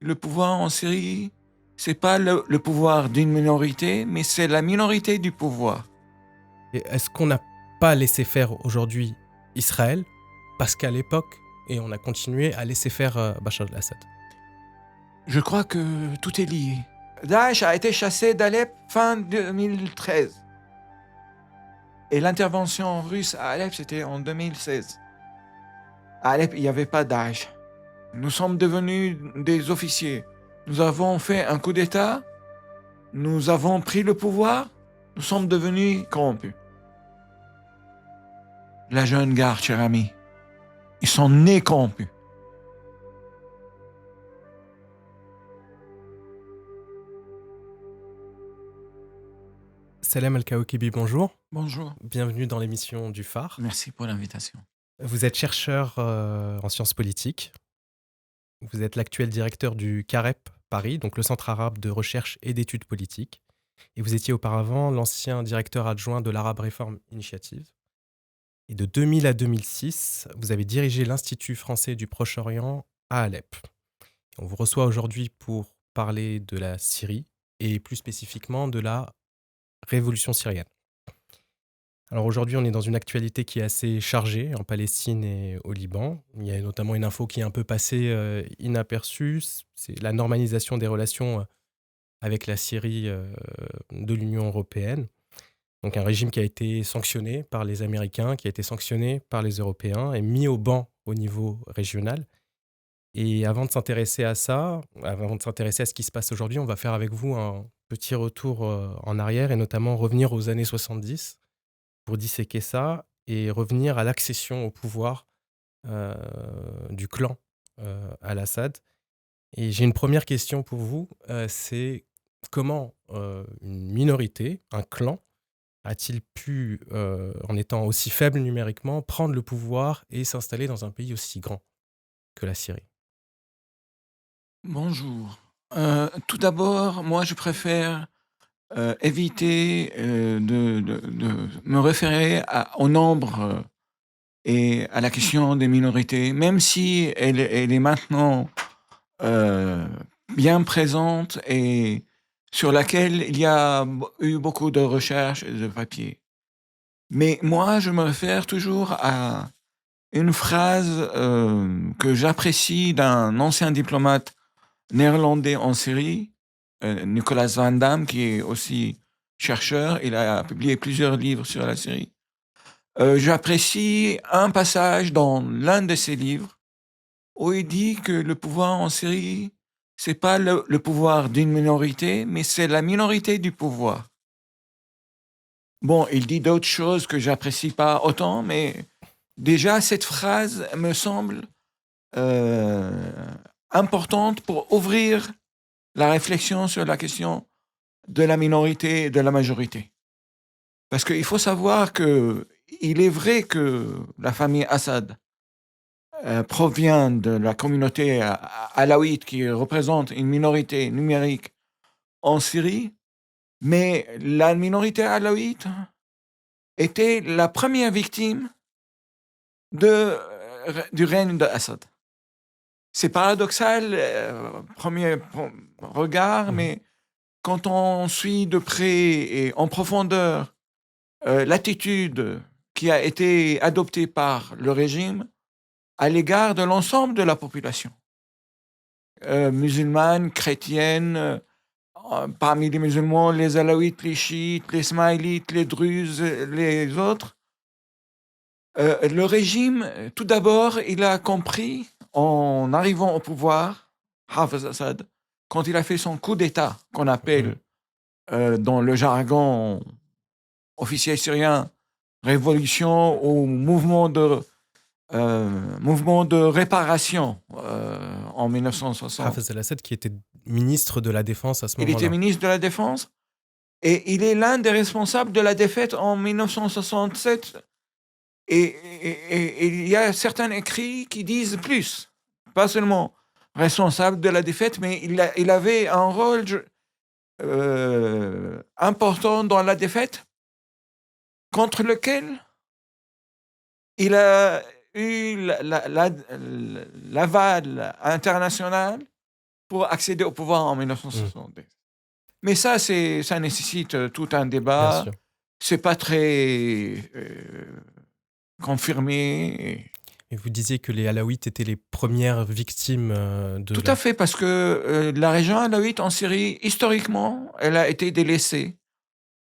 le pouvoir en Syrie, c'est pas le pouvoir d'une minorité, mais c'est la minorité du pouvoir. Et est-ce qu'on n'a pas laissé faire aujourd'hui Israël parce qu'à l'époque, et on a continué à laisser faire Bachar el-Assad? Je crois que tout est lié. Daesh a été chassé d'Alep fin 2013. Et l'intervention russe à Alep, c'était en 2016. À Alep, il n'y avait pas Daesh. Nous sommes devenus des officiers. Nous avons fait un coup d'État. Nous avons pris le pouvoir. Nous sommes devenus corrompus. La jeune garde, cher ami, ils sont nés corrompus. Salem Al-Kaoukibi, bonjour. Bonjour. Bienvenue dans l'émission du Phare. Merci pour l'invitation. Vous êtes chercheur en sciences politiques. Vous êtes l'actuel directeur du CAREP Paris, donc le Centre arabe de recherche et d'études politiques. Et vous étiez auparavant l'ancien directeur adjoint de l'Arab Reform Initiative. Et de 2000 à 2006, vous avez dirigé l'Institut français du Proche-Orient à Alep. On vous reçoit aujourd'hui pour parler de la Syrie et plus spécifiquement de la révolution syrienne. Alors aujourd'hui, on est dans une actualité qui est assez chargée en Palestine et au Liban. Il y a notamment une info qui est un peu passée inaperçue, c'est la normalisation des relations avec la Syrie de l'Union européenne. Donc un régime qui a été sanctionné par les Américains, qui a été sanctionné par les Européens et mis au banc au niveau régional. Et avant de s'intéresser à ça, avant de s'intéresser à ce qui se passe aujourd'hui, on va faire avec vous un petit retour en arrière et notamment revenir aux années 70 pour disséquer ça et revenir à l'accession au pouvoir euh, du clan al-Assad. Et j'ai une première question pour vous, c'est comment une minorité, un clan, a-t-il pu, en étant aussi faible numériquement, prendre le pouvoir et s'installer dans un pays aussi grand que la Syrie? Bonjour. Tout d'abord, moi, je préfère éviter de me référer au nombre et à la question des minorités, même si elle est maintenant euh, bien présente et sur laquelle il y a eu beaucoup de recherches et de papiers. Mais moi, je me réfère toujours à une phrase que j'apprécie d'un ancien diplomate néerlandais en Syrie, Nicolas Van Damme, qui est aussi chercheur. Il a publié plusieurs livres sur la Syrie. J'apprécie un passage dans l'un de ses livres où il dit que le pouvoir en Syrie, c'est pas le pouvoir d'une minorité, mais c'est la minorité du pouvoir. Bon, il dit d'autres choses que j'apprécie pas autant, mais déjà cette phrase me semble euh, importante pour ouvrir la réflexion sur la question de la minorité et de la majorité. Parce qu'il faut savoir que il est vrai que la famille Assad provient de la communauté alaouite qui représente une minorité numérique en Syrie, mais la minorité alaouite était la première victime du règne d'Assad. C'est paradoxal, premier regard, Mhm. mais quand on suit de près et en profondeur l'attitude qui a été adoptée par le régime à l'égard de l'ensemble de la population, musulmane, chrétienne, parmi les musulmans, les alaouites, les chiites, les smaïlites, les druzes, les autres, le régime, tout d'abord, il a compris, en arrivant au pouvoir, Hafez Assad, quand il a fait son coup d'État, qu'on Mhm. appelle dans le jargon officiel syrien révolution ou mouvement de réparation en 1960. Hafez el-Assad qui était ministre de la Défense à ce Il était moment-là. ministre de la Défense et il est l'un des responsables de la défaite en 1967. Et il y a certains écrits qui disent plus, pas seulement responsable de la défaite, mais il avait un rôle important dans la défaite contre lequel il a eu l'aval international pour accéder au pouvoir en 1970. Mais ça nécessite tout un Bien débat. sûr. C'est pas très confirmé. Et vous disiez que les Alaouites étaient les premières victimes de Tout la... à fait, parce que la région alawite en Syrie, historiquement, elle a été délaissée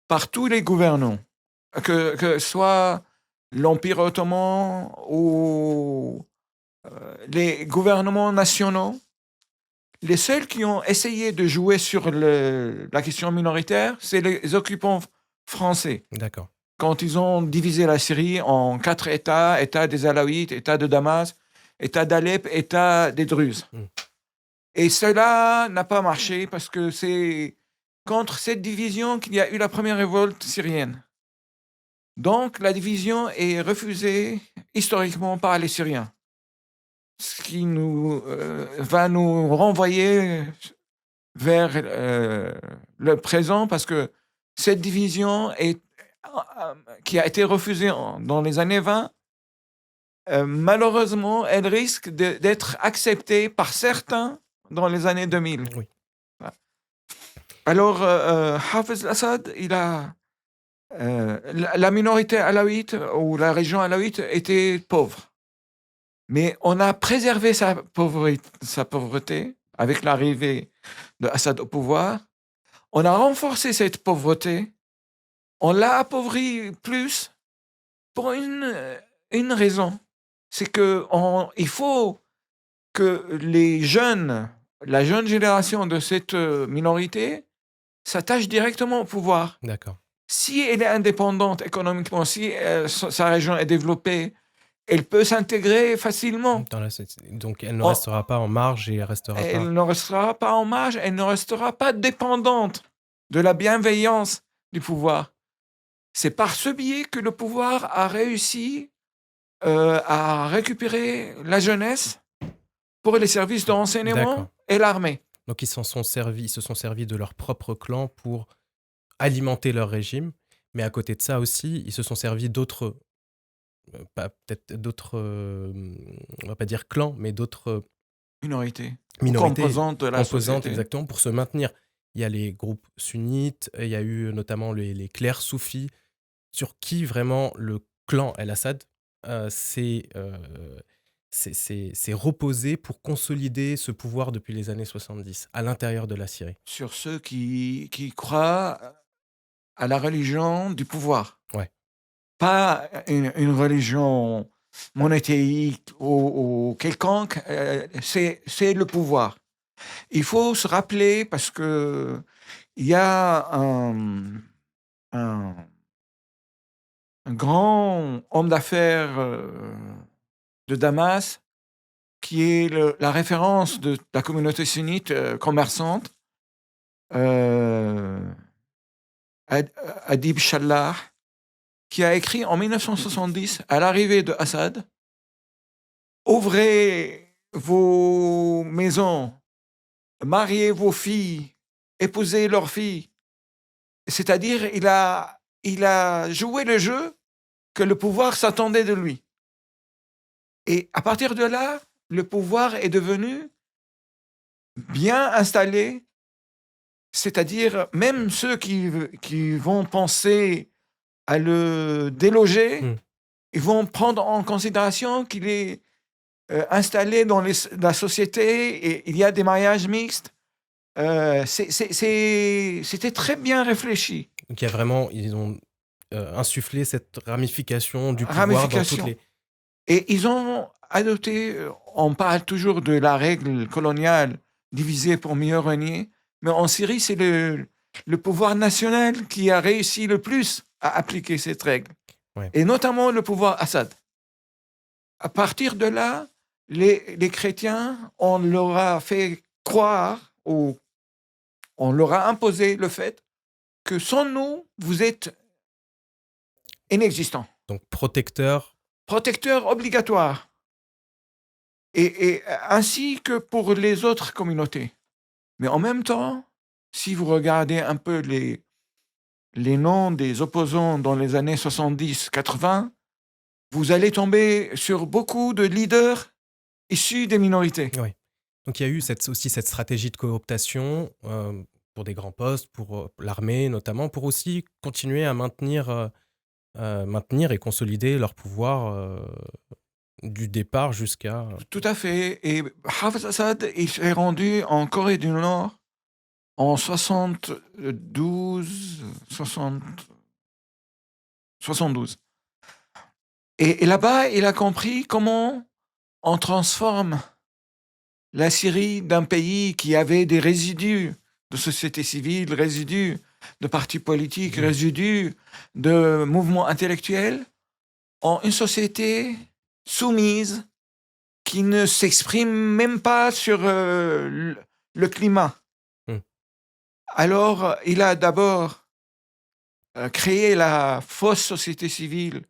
par tous les gouvernants, que ce soit l'Empire ottoman ou les gouvernements nationaux. Les seuls qui ont essayé de jouer sur la question minoritaire, c'est les occupants français. D'accord. Quand ils ont divisé la Syrie en 4 États, État des Alaouites, État de Damas, État d'Alep, État des Druzes. Et cela n'a pas marché parce que c'est contre cette division qu'il y a eu la première révolte syrienne. Donc la division est refusée historiquement par les Syriens. Ce qui va nous renvoyer vers le présent parce que cette division qui a été refusée dans les années 20, malheureusement, elle risque d'être acceptée par certains dans les années 2000. Oui. Alors, Hafez al-Assad, il a la minorité alaouite ou la région alaouite était pauvre. Mais on a préservé sa pauvreté avec l'arrivée de Assad au pouvoir. On a renforcé cette pauvreté. On l'a appauvri plus pour une raison. C'est qu'il faut que la jeune génération de cette minorité s'attache directement au pouvoir. D'accord. Si elle est indépendante économiquement, si sa région est développée, elle peut s'intégrer facilement. Donc, elle ne restera pas en marge et elle restera Elle pas... ne restera pas en marge, elle ne restera pas dépendante de la bienveillance du pouvoir. C'est par ce biais que le pouvoir a réussi à récupérer la jeunesse pour les services de renseignement D'accord. et l'armée. Donc, ils se sont servis de leur propre clan pour alimenter leur régime, mais à côté de ça aussi, ils se sont servis d'autres, peut-être d'autres, on va pas dire clans, mais d'autres Minorités. minorités, Composantes de la composantes société. exactement, pour se maintenir. Il y a les groupes sunnites, il y a eu notamment les clercs soufis, sur qui vraiment le clan El-Assad s'est reposé pour consolider ce pouvoir depuis les années 70 à l'intérieur de la Syrie. Sur ceux qui croient à la religion du pouvoir. Ouais. Pas une religion monothéique ou quelconque, c'est le pouvoir. Il faut se rappeler, parce que il y a un grand homme d'affaires de Damas qui est la référence de la communauté sunnite commerçante, Adib Shallah, qui a écrit en 1970, à l'arrivée de Assad, « Ouvrez vos maisons, mariez vos filles, épousez leurs filles. » C'est-à-dire, il a joué le jeu que le pouvoir s'attendait de lui. Et à partir de là, le pouvoir est devenu bien installé, c'est-à-dire même ceux qui vont penser à le déloger, ils vont prendre en considération qu'il est installé dans la société et il y a des mariages mixtes. C'était très bien réfléchi. Donc ils ont insufflé cette ramification du pouvoir dans toutes les... Et ils ont adopté, on parle toujours de la règle coloniale, diviser pour mieux régner, mais en Syrie, c'est le pouvoir national qui a réussi le plus à appliquer cette règle, et notamment le pouvoir Assad. À partir de là, les chrétiens, on leur a fait croire, ou on leur a imposé le fait que sans nous, vous êtes inexistants. Donc protecteur Obligatoire. Et ainsi que pour les autres communautés. Mais en même temps, si vous regardez un peu les noms des opposants dans les années 70-80, vous allez tomber sur beaucoup de leaders issus des minorités. Oui. Donc il y a eu aussi cette stratégie de cooptation pour des grands postes, pour l'armée notamment, pour aussi continuer à maintenir et consolider leur pouvoir du départ jusqu'à... Tout à fait. Et Hafez Assad, il s'est rendu en Corée du Nord en 72. Et là-bas, il a compris comment on transforme la Syrie d'un pays qui avait des résidus de société civile, résidus de partis politiques, résidus de mouvements intellectuels, en une société soumise qui ne s'exprime même pas sur le climat. Alors, il a d'abord créé la fausse société civile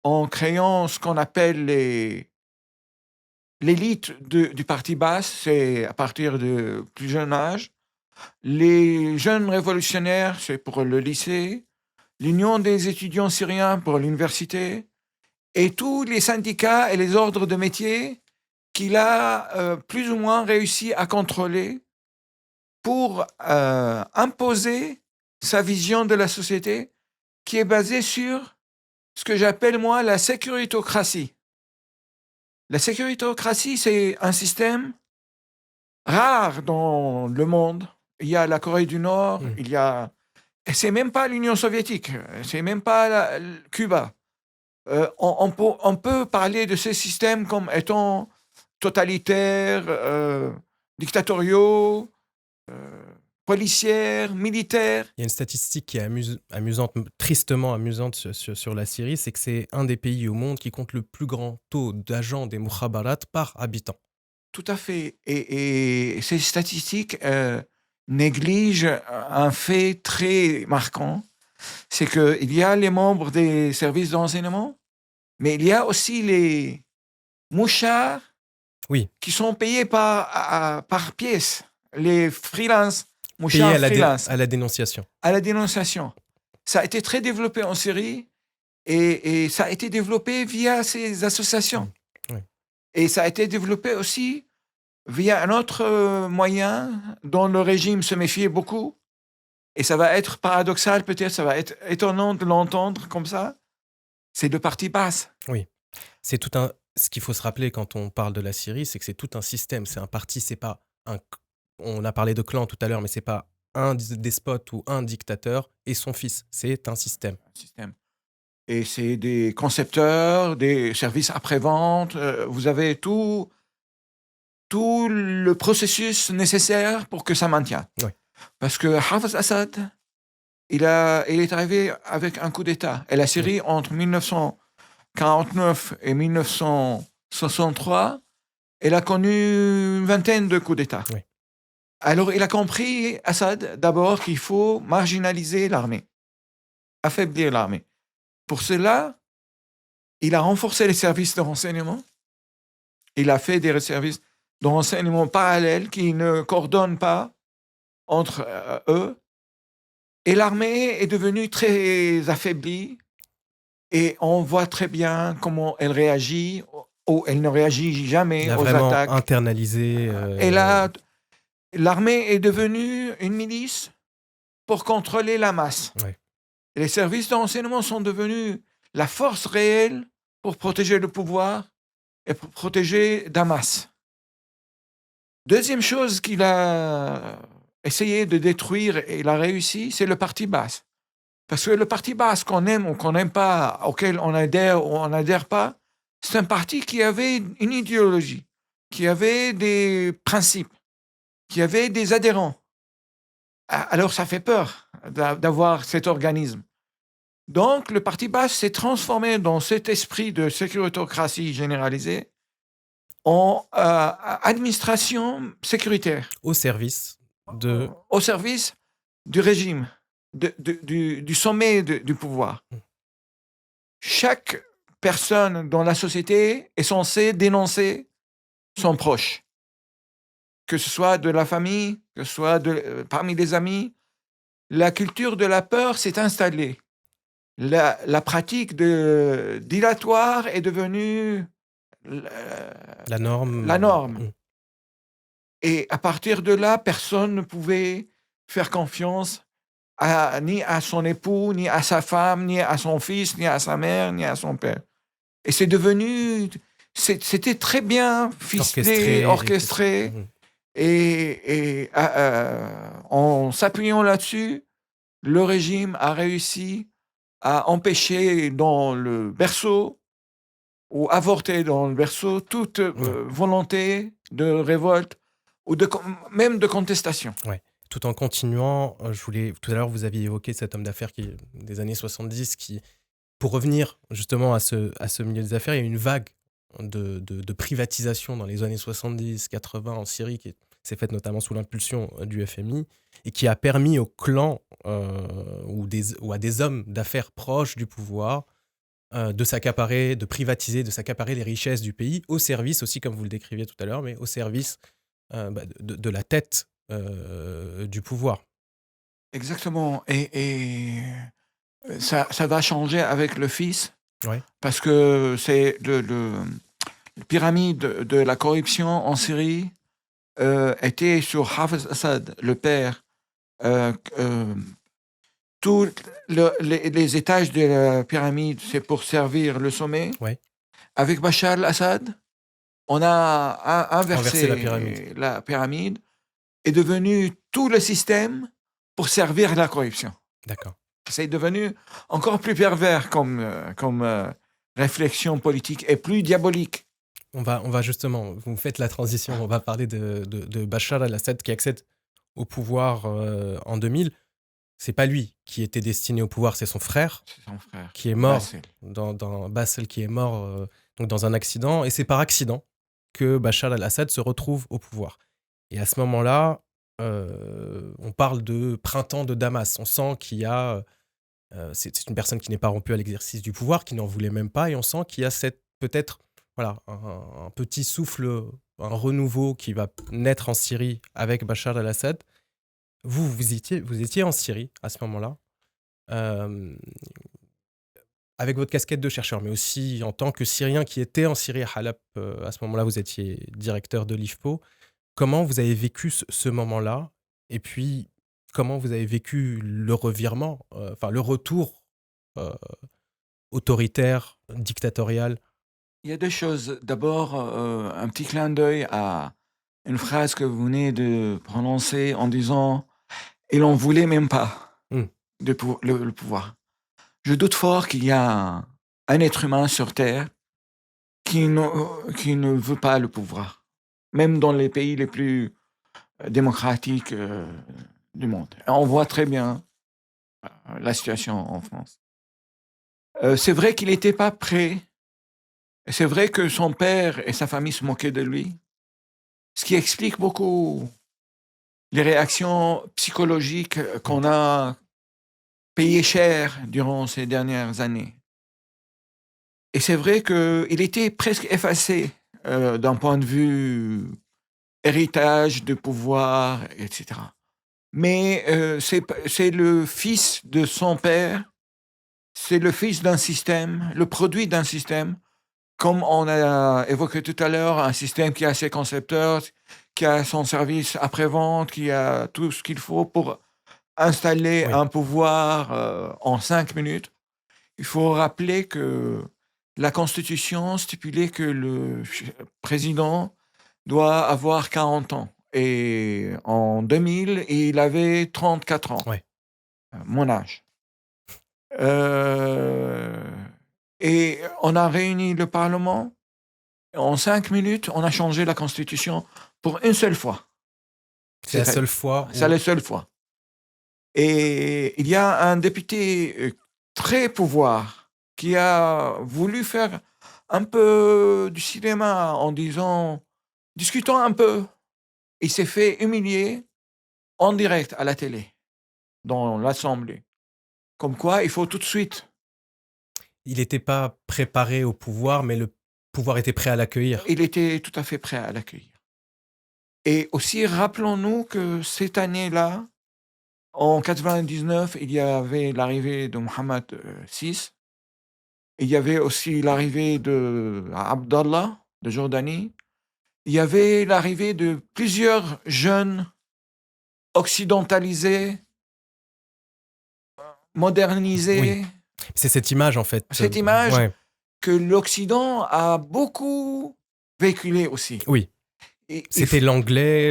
en créant ce qu'on appelle l'élite du parti basse, c'est à partir de plus jeune âge. Les jeunes révolutionnaires, c'est pour le lycée. L'Union des étudiants syriens pour l'université. Et tous les syndicats et les ordres de métier qu'il a plus ou moins réussi à contrôler pour imposer sa vision de la société qui est basée sur ce que j'appelle, moi, la sécuritocratie. La sécuritocratie, c'est un système rare dans le monde. Il y a la Corée du Nord, il y a... Et c'est même pas l'Union soviétique, c'est même pas Cuba. On peut parler de ces systèmes comme étant totalitaires, dictatoriaux, policières, militaires. Il y a une statistique qui est amusante, tristement amusante sur la Syrie, c'est que c'est un des pays au monde qui compte le plus grand taux d'agents des mukhabarat par habitant. Tout à fait. Et ces statistiques négligent un fait très marquant, c'est qu'il y a les membres des services d'enseignement, mais il y a aussi les mouchards qui sont payés par pièce, les freelance, mouchards freelance. À la dénonciation. À la dénonciation. Ça a été très développé en Syrie et ça a été développé via ces associations. Et ça a été développé aussi via un autre moyen dont le régime se méfiait beaucoup. Et ça va être paradoxal, peut-être, ça va être étonnant de l'entendre comme ça. C'est le parti basse. Oui. C'est tout un... Ce qu'il faut se rappeler quand on parle de la Syrie, c'est que c'est tout un système. C'est un parti, c'est pas un... On a parlé de clan tout à l'heure, mais c'est pas un despote ou un dictateur et son fils. C'est un système. Et c'est des concepteurs, des services après-vente. Vous avez tout le processus nécessaire pour que ça maintienne. Oui. Parce que Hafez Assad, il est arrivé avec un coup d'État. Et la Syrie, entre 1949 et 1963, elle a connu une vingtaine de coups d'État. Oui. Alors, il a compris, Assad, d'abord, qu'il faut marginaliser l'armée, affaiblir l'armée. Pour cela, il a renforcé les services de renseignement. Il a fait des services de renseignement parallèles qui ne coordonnent pas entre eux. Et l'armée est devenue très affaiblie. Et on voit très bien comment elle réagit, ou elle ne réagit jamais aux attaques. Il a vraiment internalisé... Et là, l'armée est devenue une milice pour contrôler la masse. Oui. Les services de renseignement sont devenus la force réelle pour protéger le pouvoir et pour protéger Damas. Deuxième chose qu'il a essayé de détruire et il a réussi, c'est le parti basse. Parce que le parti basse, qu'on aime ou qu'on n'aime pas, auquel on adhère ou on n'adhère pas, c'est un parti qui avait une idéologie, qui avait des principes, qui avait des adhérents. Alors ça fait peur d'avoir cet organisme. Donc le parti basse s'est transformé dans cet esprit de sécuritocratie généralisée en administration sécuritaire. Au service du régime, du sommet du pouvoir. Chaque personne dans la société est censée dénoncer son proche, que ce soit de la famille, que ce soit parmi les amis. La culture de la peur s'est installée. La pratique dilatoire est devenue la norme. La norme. Et à partir de là, personne ne pouvait faire confiance ni à son époux, ni à sa femme, ni à son fils, ni à sa mère, ni à son père. Et c'était très bien ficelé, Orchestré et cetera. orchestré. Mmh. En s'appuyant là-dessus, le régime a réussi à empêcher dans le berceau ou avorter dans le berceau toute Ouais, volonté de révolte ou même de contestation. ouais. Tout en continuant, tout à l'heure, vous aviez évoqué cet homme d'affaires des années 70 qui, pour revenir justement à ce milieu des affaires, il y a eu une vague de privatisation dans les années 70-80 en Syrie qui s'est faite notamment sous l'impulsion du FMI et qui a permis aux clans ou à des hommes d'affaires proches du pouvoir de s'accaparer, de privatiser, de s'accaparer les richesses du pays au service aussi, comme vous le décriviez tout à l'heure, mais au service de la tête du pouvoir. Exactement. Ça va changer avec le fils Ouais, parce que c'est la pyramide de la corruption en Syrie était sur Hafez Assad, le père. Euh, euh, Tous les étages de la pyramide, c'est pour servir le sommet. ouais. Avec Bachar al-Assad, on a Renverser la pyramide. inversé la pyramide et devenu tout le système pour servir la corruption. D'accord. C'est devenu encore plus pervers comme réflexion politique et plus diabolique. On va justement, vous faites la transition, on va parler de Bachar al-Assad qui accède au pouvoir en 2000. C'est pas lui qui était destiné au pouvoir, c'est son frère C'est son frère, qui est mort Bassel. dans Bassel qui est mort donc dans un accident et c'est par accident que Bachar al-Assad se retrouve au pouvoir. Et à ce moment-là, on parle de printemps de Damas. On sent qu'il y a c'est une personne qui n'est pas rompue à l'exercice du pouvoir, qui n'en voulait même pas, et on sent qu'il y a peut-être voilà, un petit souffle, un renouveau qui va naître en Syrie avec Bachar al-Assad. Vous étiez en Syrie à ce moment-là, euh, avec votre casquette de chercheur, mais aussi en tant que Syrien qui était en Syrie à Halep. À ce moment-là, vous étiez directeur de l'IFPO. Comment vous avez vécu ce moment-là? Et puis, comment vous avez vécu le revirement, enfin le retour euh, autoritaire, dictatorial? Il y a deux choses. D'abord, un petit clin d'œil à une phrase que vous venez de prononcer en disant «Il n'en voulait même pas Hmm, le pouvoir». Je doute fort qu'il y a un être humain sur Terre qui ne veut pas le pouvoir, même dans les pays les plus démocratiques du monde. Et on voit très bien la situation en France. C'est vrai qu'il n'était pas prêt. Et c'est vrai que son père et sa famille se moquaient de lui, ce qui explique beaucoup les réactions psychologiques hmm. qu'on a payées cher durant ces dernières années. Et c'est vrai qu'il était presque effacé d'un point de vue héritage de pouvoir, etc. Mais c'est le fils de son père, c'est le fils d'un système, le produit d'un système, comme on a évoqué tout à l'heure, un système qui a ses concepteurs, qui a son service après-vente, qui a tout ce qu'il faut pour installer Oui, un pouvoir en 5 minutes. Il faut rappeler que la Constitution stipulait que le président doit avoir 40 ans. Et en 2000, il avait 34 ans, ouais. mon âge. Euh, et on a réuni le Parlement. En 5 minutes, on a changé la Constitution pour une seule fois. C'est la C'est seule fois c'est où... la seule fois. Et il y a un député très pouvoir qui a voulu faire un peu du cinéma en disant discutons un peu. Il s'est fait humilier en direct à la télé, dans l'Assemblée. Comme quoi, il faut tout de suite. Il n'était pas préparé au pouvoir, mais le pouvoir était prêt à l'accueillir. Il était tout à fait prêt à l'accueillir. Et aussi, rappelons-nous que cette année-là, en 99, il y avait l'arrivée de Mohammed VI. Il y avait aussi l'arrivée de Abdallah de Jordanie. il y avait l'arrivée de plusieurs jeunes occidentalisés, modernisés. Oui. C'est cette image, en fait. Cette image Ouais. que l'Occident a beaucoup véhiculée aussi. Oui. Et C'était l'anglais,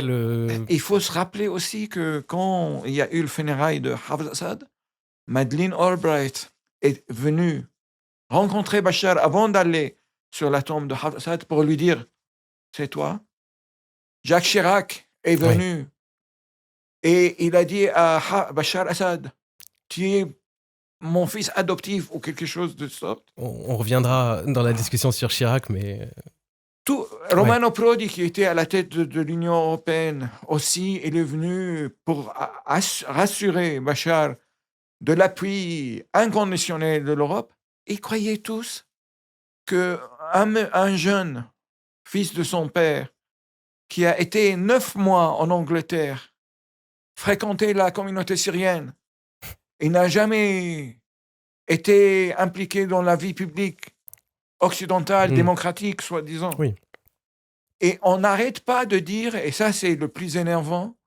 il faut se rappeler aussi que quand il y a eu le funérail de Hafez Assad, Madeleine Albright est venue rencontrer Bachar avant d'aller sur la tombe de Hafez Assad pour lui dire « C'est toi ». Jacques Chirac est venu et il a dit à Bachar Assad « Tu es mon fils adoptif » ou quelque chose de sorte. On reviendra dans la discussion sur Chirac, mais... Romano Prodi, qui était à la tête de l'Union européenne aussi, il est venu pour rassurer Bachar de l'appui inconditionnel de l'Europe. Ils croyaient tous qu'un jeune fils de son père qui a été 9 mois en Angleterre, fréquenté la communauté syrienne, il n'a jamais été impliqué dans la vie publique occidentale, démocratique, soi-disant. Oui. Et on n'arrête pas de dire, et ça c'est le plus énervant,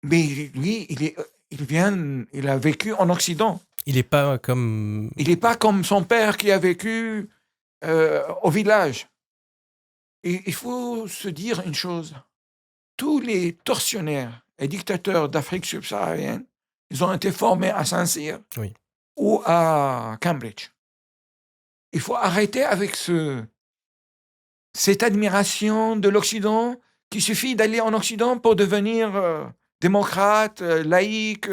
mais lui, il a vécu en Occident. Il n'est pas comme... Il n'est pas comme son père qui a vécu au village. Et il faut se dire une chose. Tous les tortionnaires et dictateurs d'Afrique subsaharienne, ils ont été formés à Saint-Cyr ou à Cambridge. Il faut arrêter avec cette admiration de l'Occident qu'il suffit d'aller en Occident pour devenir démocrate, laïque,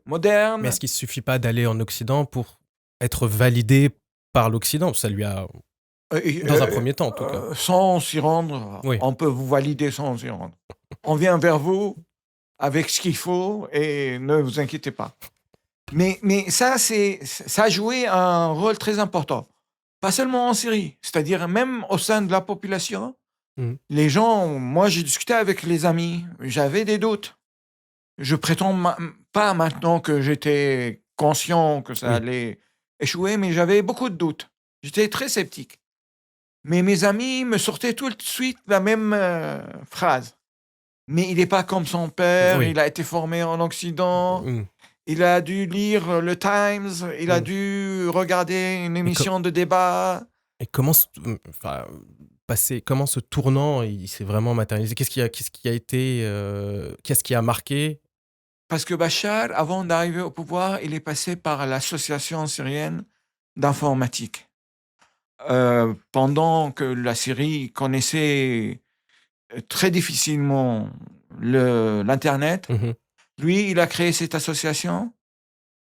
moderne. Mais est-ce qu'il ne suffit pas d'aller en Occident pour être validé par l'Occident? Ça lui a... Dans un premier temps, en tout cas. Sans s'y rendre, on peut vous valider sans s'y rendre. On vient vers vous avec ce qu'il faut et ne vous inquiétez pas. Mais ça a joué un rôle très important. Pas seulement en Syrie, c'est-à-dire même au sein de la population. Les gens, moi j'ai discuté avec les amis, j'avais des doutes. Je prétends pas maintenant que j'étais conscient que ça allait échouer, mais j'avais beaucoup de doutes. J'étais très sceptique. Mais mes amis me sortaient tout de suite la même phrase. Mais il n'est pas comme son père, il a été formé en Occident, il a dû lire le Times, il a dû regarder une émission de débat. Et comment ce tournant il s'est vraiment matérialisé? Qu'est-ce qui a marqué? Parce que Bachar, avant d'arriver au pouvoir, il est passé par l'association syrienne d'informatique. Pendant que la Syrie connaissait très difficilement l'Internet, lui, il a créé cette association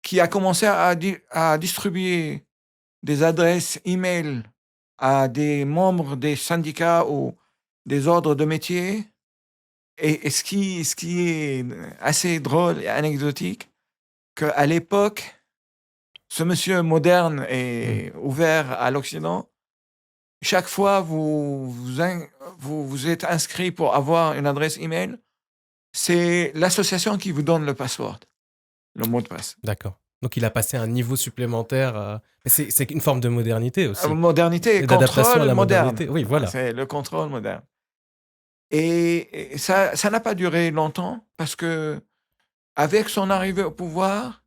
qui a commencé à distribuer des adresses e-mail à des membres des syndicats ou des ordres de métier. Et ce qui est assez drôle et anecdotique, qu'à l'époque, ce monsieur moderne et ouvert à l'Occident, chaque fois vous êtes inscrit pour avoir une adresse email, c'est l'association qui vous donne le password, le mot de passe. D'accord. Donc il a passé un niveau supplémentaire. C'est une forme de modernité aussi. Modernité, d'adaptation à la moderne. modernité. Oui, voilà. C'est le contrôle moderne. Et ça n'a pas duré longtemps parce que avec son arrivée au pouvoir,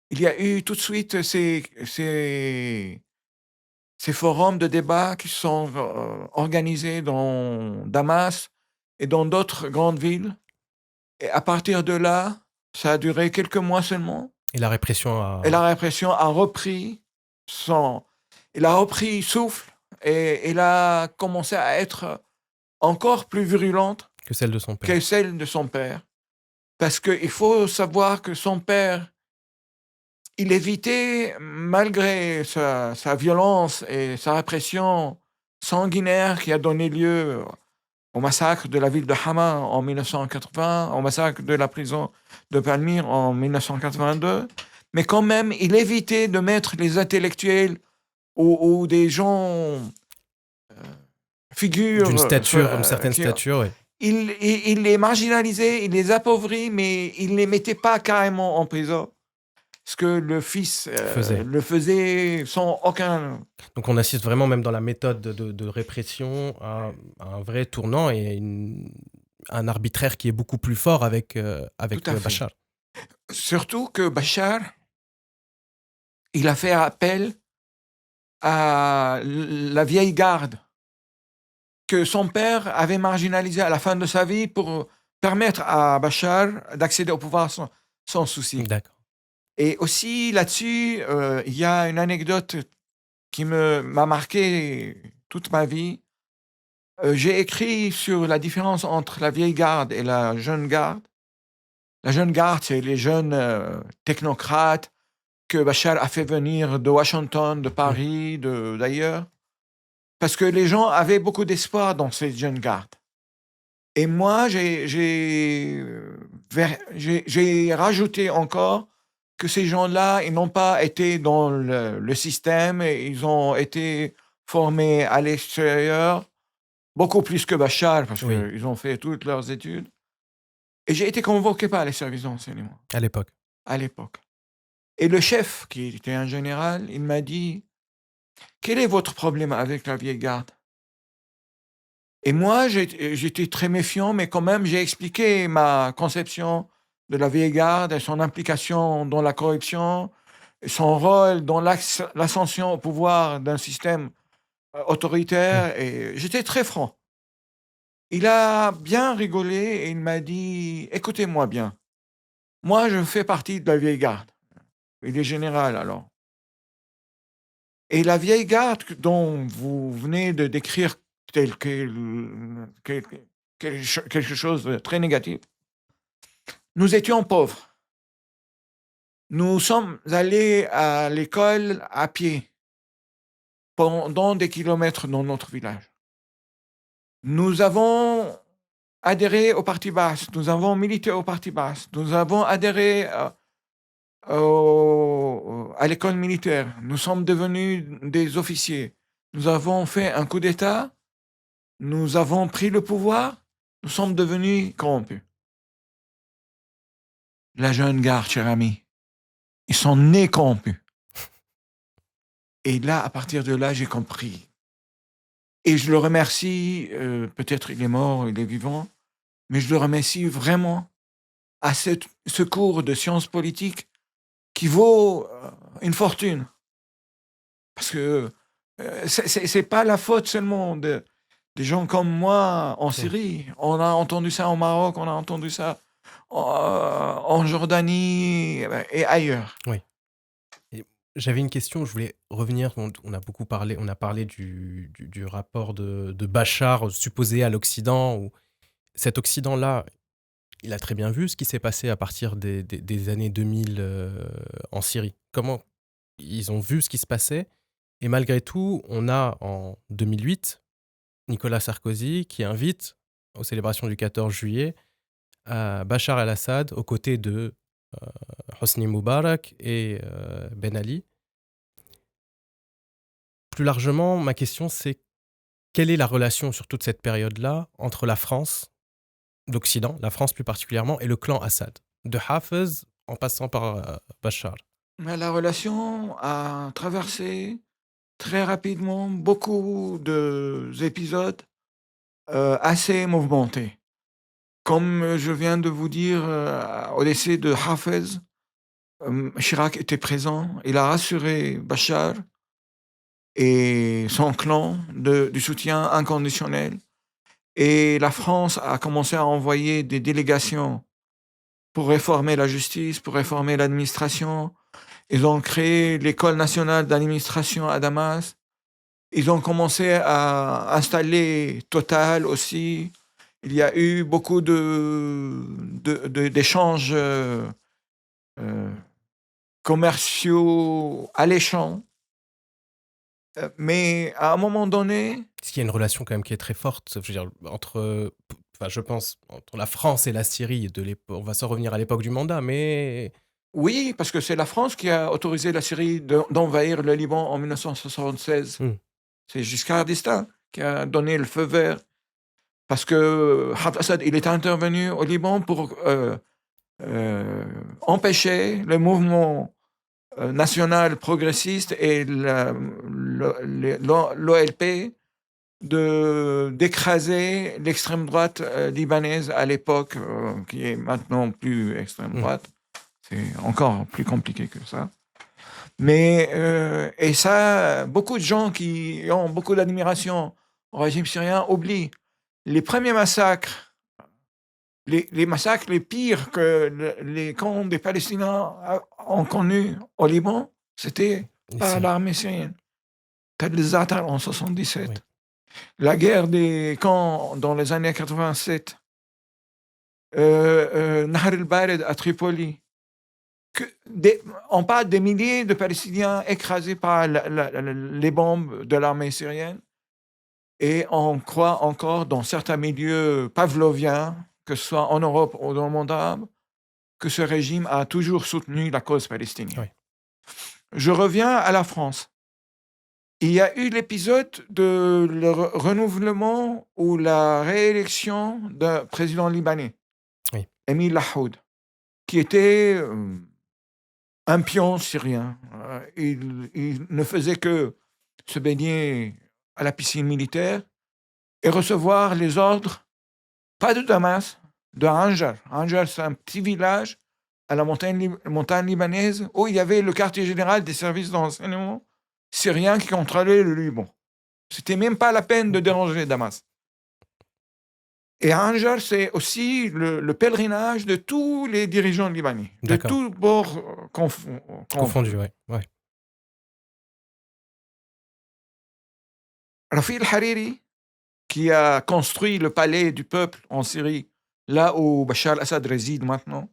il y a eu tout de suite ces forums de débat qui sont organisés dans Damas et dans d'autres grandes villes. Et à partir de là, ça a duré quelques mois seulement. Et la répression a repris souffle et elle a commencé à être encore plus virulente que celle de son père. Parce qu'il faut savoir que son père, il évitait, malgré sa violence et sa répression sanguinaire qui a donné lieu au massacre de la ville de Hama en 1980, au massacre de la prison de Palmyre en 1982, mais quand même, il évitait de mettre les intellectuels ou des gens figures d'une certaine stature, oui. Il les marginalisait, il les appauvrit, mais il ne les mettait pas carrément en prison. ce que le fils Faisait. le faisait sans aucun... Donc on assiste vraiment même dans la méthode de répression à un vrai tournant et un arbitraire qui est beaucoup plus fort Tout avec à fait. Bachar. Surtout que Bachar, il a fait appel à la vieille garde que son père avait marginalisée à la fin de sa vie pour permettre à Bachar d'accéder au pouvoir sans souci. D'accord. Et aussi là-dessus, il y a une anecdote qui m'a marqué toute ma vie. J'ai écrit sur la différence entre la vieille garde et la jeune garde. La jeune garde, c'est les jeunes technocrates que Bachar a fait venir de Washington, de Paris, d'ailleurs, parce que les gens avaient beaucoup d'espoir dans ces jeunes gardes. Et moi, j'ai rajouté encore que ces gens-là, ils n'ont pas été dans le système, et ils ont été formés à l'extérieur, beaucoup plus que Bachar, parce Oui, qu'ils ont fait toutes leurs études. Et j'ai été convoqué par les services de renseignement à l'époque. à l'époque. Et le chef, qui était un général, il m'a dit: «Quel est votre problème avec la vieille garde?» Et moi, j'étais très méfiant, mais quand même, j'ai expliqué ma conception de la vieille garde et son implication dans la corruption, et son rôle dans l'ascension au pouvoir d'un système Mmh. autoritaire, et j'étais très franc. Il a bien rigolé et il m'a dit: «Écoutez-moi bien, moi, je fais partie de la vieille garde». Il est général alors. Et la vieille garde dont vous venez de décrire tel quelque chose de très négatif, nous étions pauvres. Nous sommes allés à l'école à pied pendant des kilomètres dans notre village. Nous avons adhéré au parti basse, nous avons milité au parti basse, nous avons adhéré à l'école militaire, nous sommes devenus des officiers, nous avons fait un coup d'État, nous avons pris le pouvoir, nous sommes devenus corrompus. La jeune garde, cher ami, ils sont nés corrompus. Et là, à partir de là, j'ai compris. Et je le remercie, peut-être il est mort, il est vivant, mais je le remercie vraiment à ce cours de sciences politiques qui vaut une fortune. Parce que c'est pas la faute seulement des gens comme moi en Mmh. Syrie. On a entendu ça au Maroc, on a entendu ça en Jordanie et ailleurs. Oui. Et j'avais une question, je voulais revenir, on a parlé du rapport de Bachar supposé à l'Occident, où cet Occident-là, il a très bien vu ce qui s'est passé à partir des années 2000 en Syrie. Comment ils ont vu ce qui se passait et malgré tout, on a en 2008 Nicolas Sarkozy qui invite aux célébrations du 14 juillet Bachar el-Assad aux côtés de Hosni Moubarak et Ben Ali. Plus largement, ma question c'est quelle est la relation sur toute cette période-là entre la France, l'Occident, la France plus particulièrement, et le clan Assad, de Hafez en passant par Bachar. Mais la relation a traversé très rapidement beaucoup d'épisodes assez mouvementés. Comme je viens de vous dire, au décès de Hafez, Chirac était présent. Il a rassuré Bachar et son clan du soutien inconditionnel. Et la France a commencé à envoyer des délégations pour réformer la justice, pour réformer l'administration. Ils ont créé l'École nationale d'administration à Damas. Ils ont commencé à installer Total aussi. Il y a eu beaucoup d'échanges commerciaux alléchants. Mais à un moment donné, Parce qu'il y a une relation quand même qui est très forte, je veux dire, enfin, je pense, entre la France et la Syrie, on va s'en revenir à l'époque du mandat, mais oui, parce que c'est la France qui a autorisé la Syrie d'envahir le Liban en 1976. hmm, C'est Giscard d'Estaing qui a donné le feu vert. Parce que Hafez Assad, il est intervenu au Liban pour empêcher le mouvement nationale progressiste et l'OLP d'écraser l'extrême droite libanaise à l'époque, qui est maintenant plus extrême droite. C'est encore plus compliqué que ça. Mais, et ça, beaucoup de gens qui ont beaucoup d'admiration au régime syrien oublient les premiers massacres, les massacres les pires que les camps des Palestiniens ont connus au Liban, c'était par l'armée syrienne. Tel les Zatar en 77. Oui. La guerre des camps dans les années 87. Nahr el-Bared à Tripoli. On parle des milliers de Palestiniens écrasés par les bombes de l'armée syrienne. Et on croit encore dans certains milieux pavloviens, que ce soit en Europe ou dans le monde arabe, que ce régime a toujours soutenu la cause palestinienne. Oui. Je reviens à la France. Il y a eu l'épisode de le renouvellement ou la réélection d'un président libanais, oui. Émile Lahoud, qui était un pion syrien. Il ne faisait que se baigner à la piscine militaire et recevoir les ordres, pas de Damas, de Anjar. Anjar, c'est un petit village à la montagne libanaise où il y avait le quartier général des services de renseignement syriens qui contrôlaient le Liban. C'était même pas la peine de déranger Damas. Et Anjar, c'est aussi le pèlerinage de tous les dirigeants libanais, de tous bords confondus. Ouais. Rafi el-Hariri, qui a construit le palais du peuple en Syrie, là où Bachar al-Assad réside maintenant,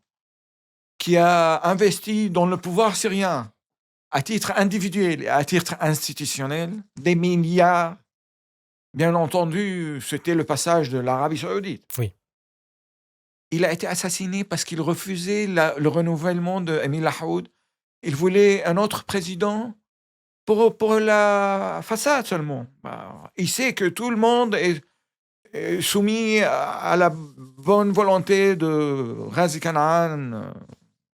qui a investi dans le pouvoir syrien à titre individuel et à titre institutionnel des milliards. Bien entendu, c'était le passage de l'Arabie saoudite. Oui. Il a été assassiné parce qu'il refusait le renouvellement de Émile Lahoud. Il voulait un autre président pour la façade seulement. Il sait que tout le monde est soumis à la bonne volonté de Razi Kanaan,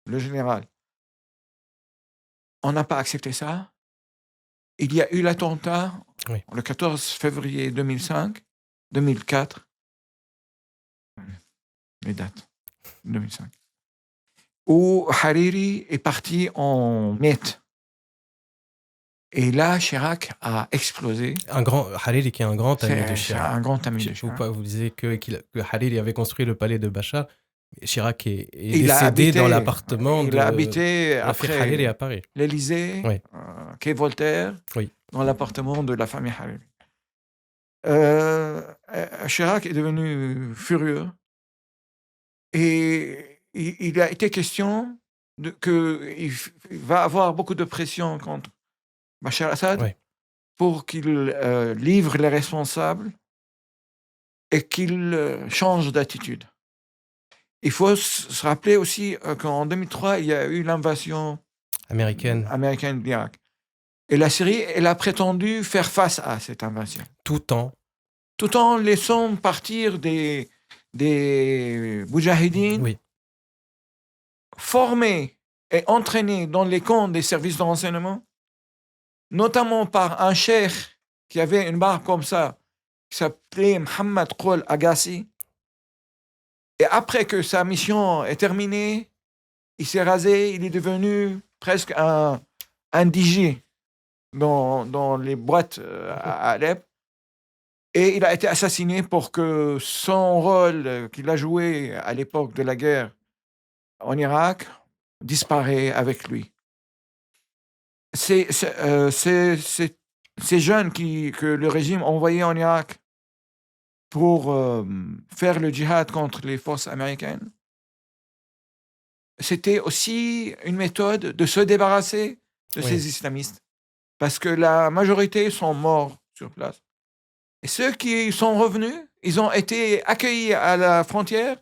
le général. On n'a pas accepté ça. Il y a eu l'attentat le 14 février 2004. Les dates, 2005. Où Hariri est parti en miettes. Et là, Chirac a explosé. Hariri qui est un grand ami de Chirac. C'est un grand ami de Chirac. Vous disiez que Hariri avait construit le palais de Bachar. Chirac est décédé dans l'appartement Il a habité après Hariri à Paris. L'Élysée, quai Voltaire, dans l'appartement de la famille Hariri. Chirac est devenu furieux et il a été question qu'il va avoir beaucoup de pression contre Bachar al-Assad pour qu'il livre les responsables et qu'il change d'attitude. Il faut se rappeler aussi qu'en 2003, il y a eu l'invasion américaine d'Irak. Et la Syrie, elle a prétendu faire face à cette invasion. Tout en laissant partir des moudjahidines formés et entraînés dans les camps des services de renseignement, notamment par un cheikh qui avait une barbe comme ça, qui s'appelait Mohamed Qol Agassi. Et après que sa mission est terminée, il s'est rasé, il est devenu presque un DJ dans les boîtes à Alep. Et il a été assassiné pour que son rôle qu'il a joué à l'époque de la guerre en Irak disparaisse avec lui. Ces jeunes que le régime envoyait en Irak pour faire le djihad contre les forces américaines, c'était aussi une méthode de se débarrasser de ces islamistes. Parce que la majorité sont morts sur place. Et ceux qui sont revenus, ils ont été accueillis à la frontière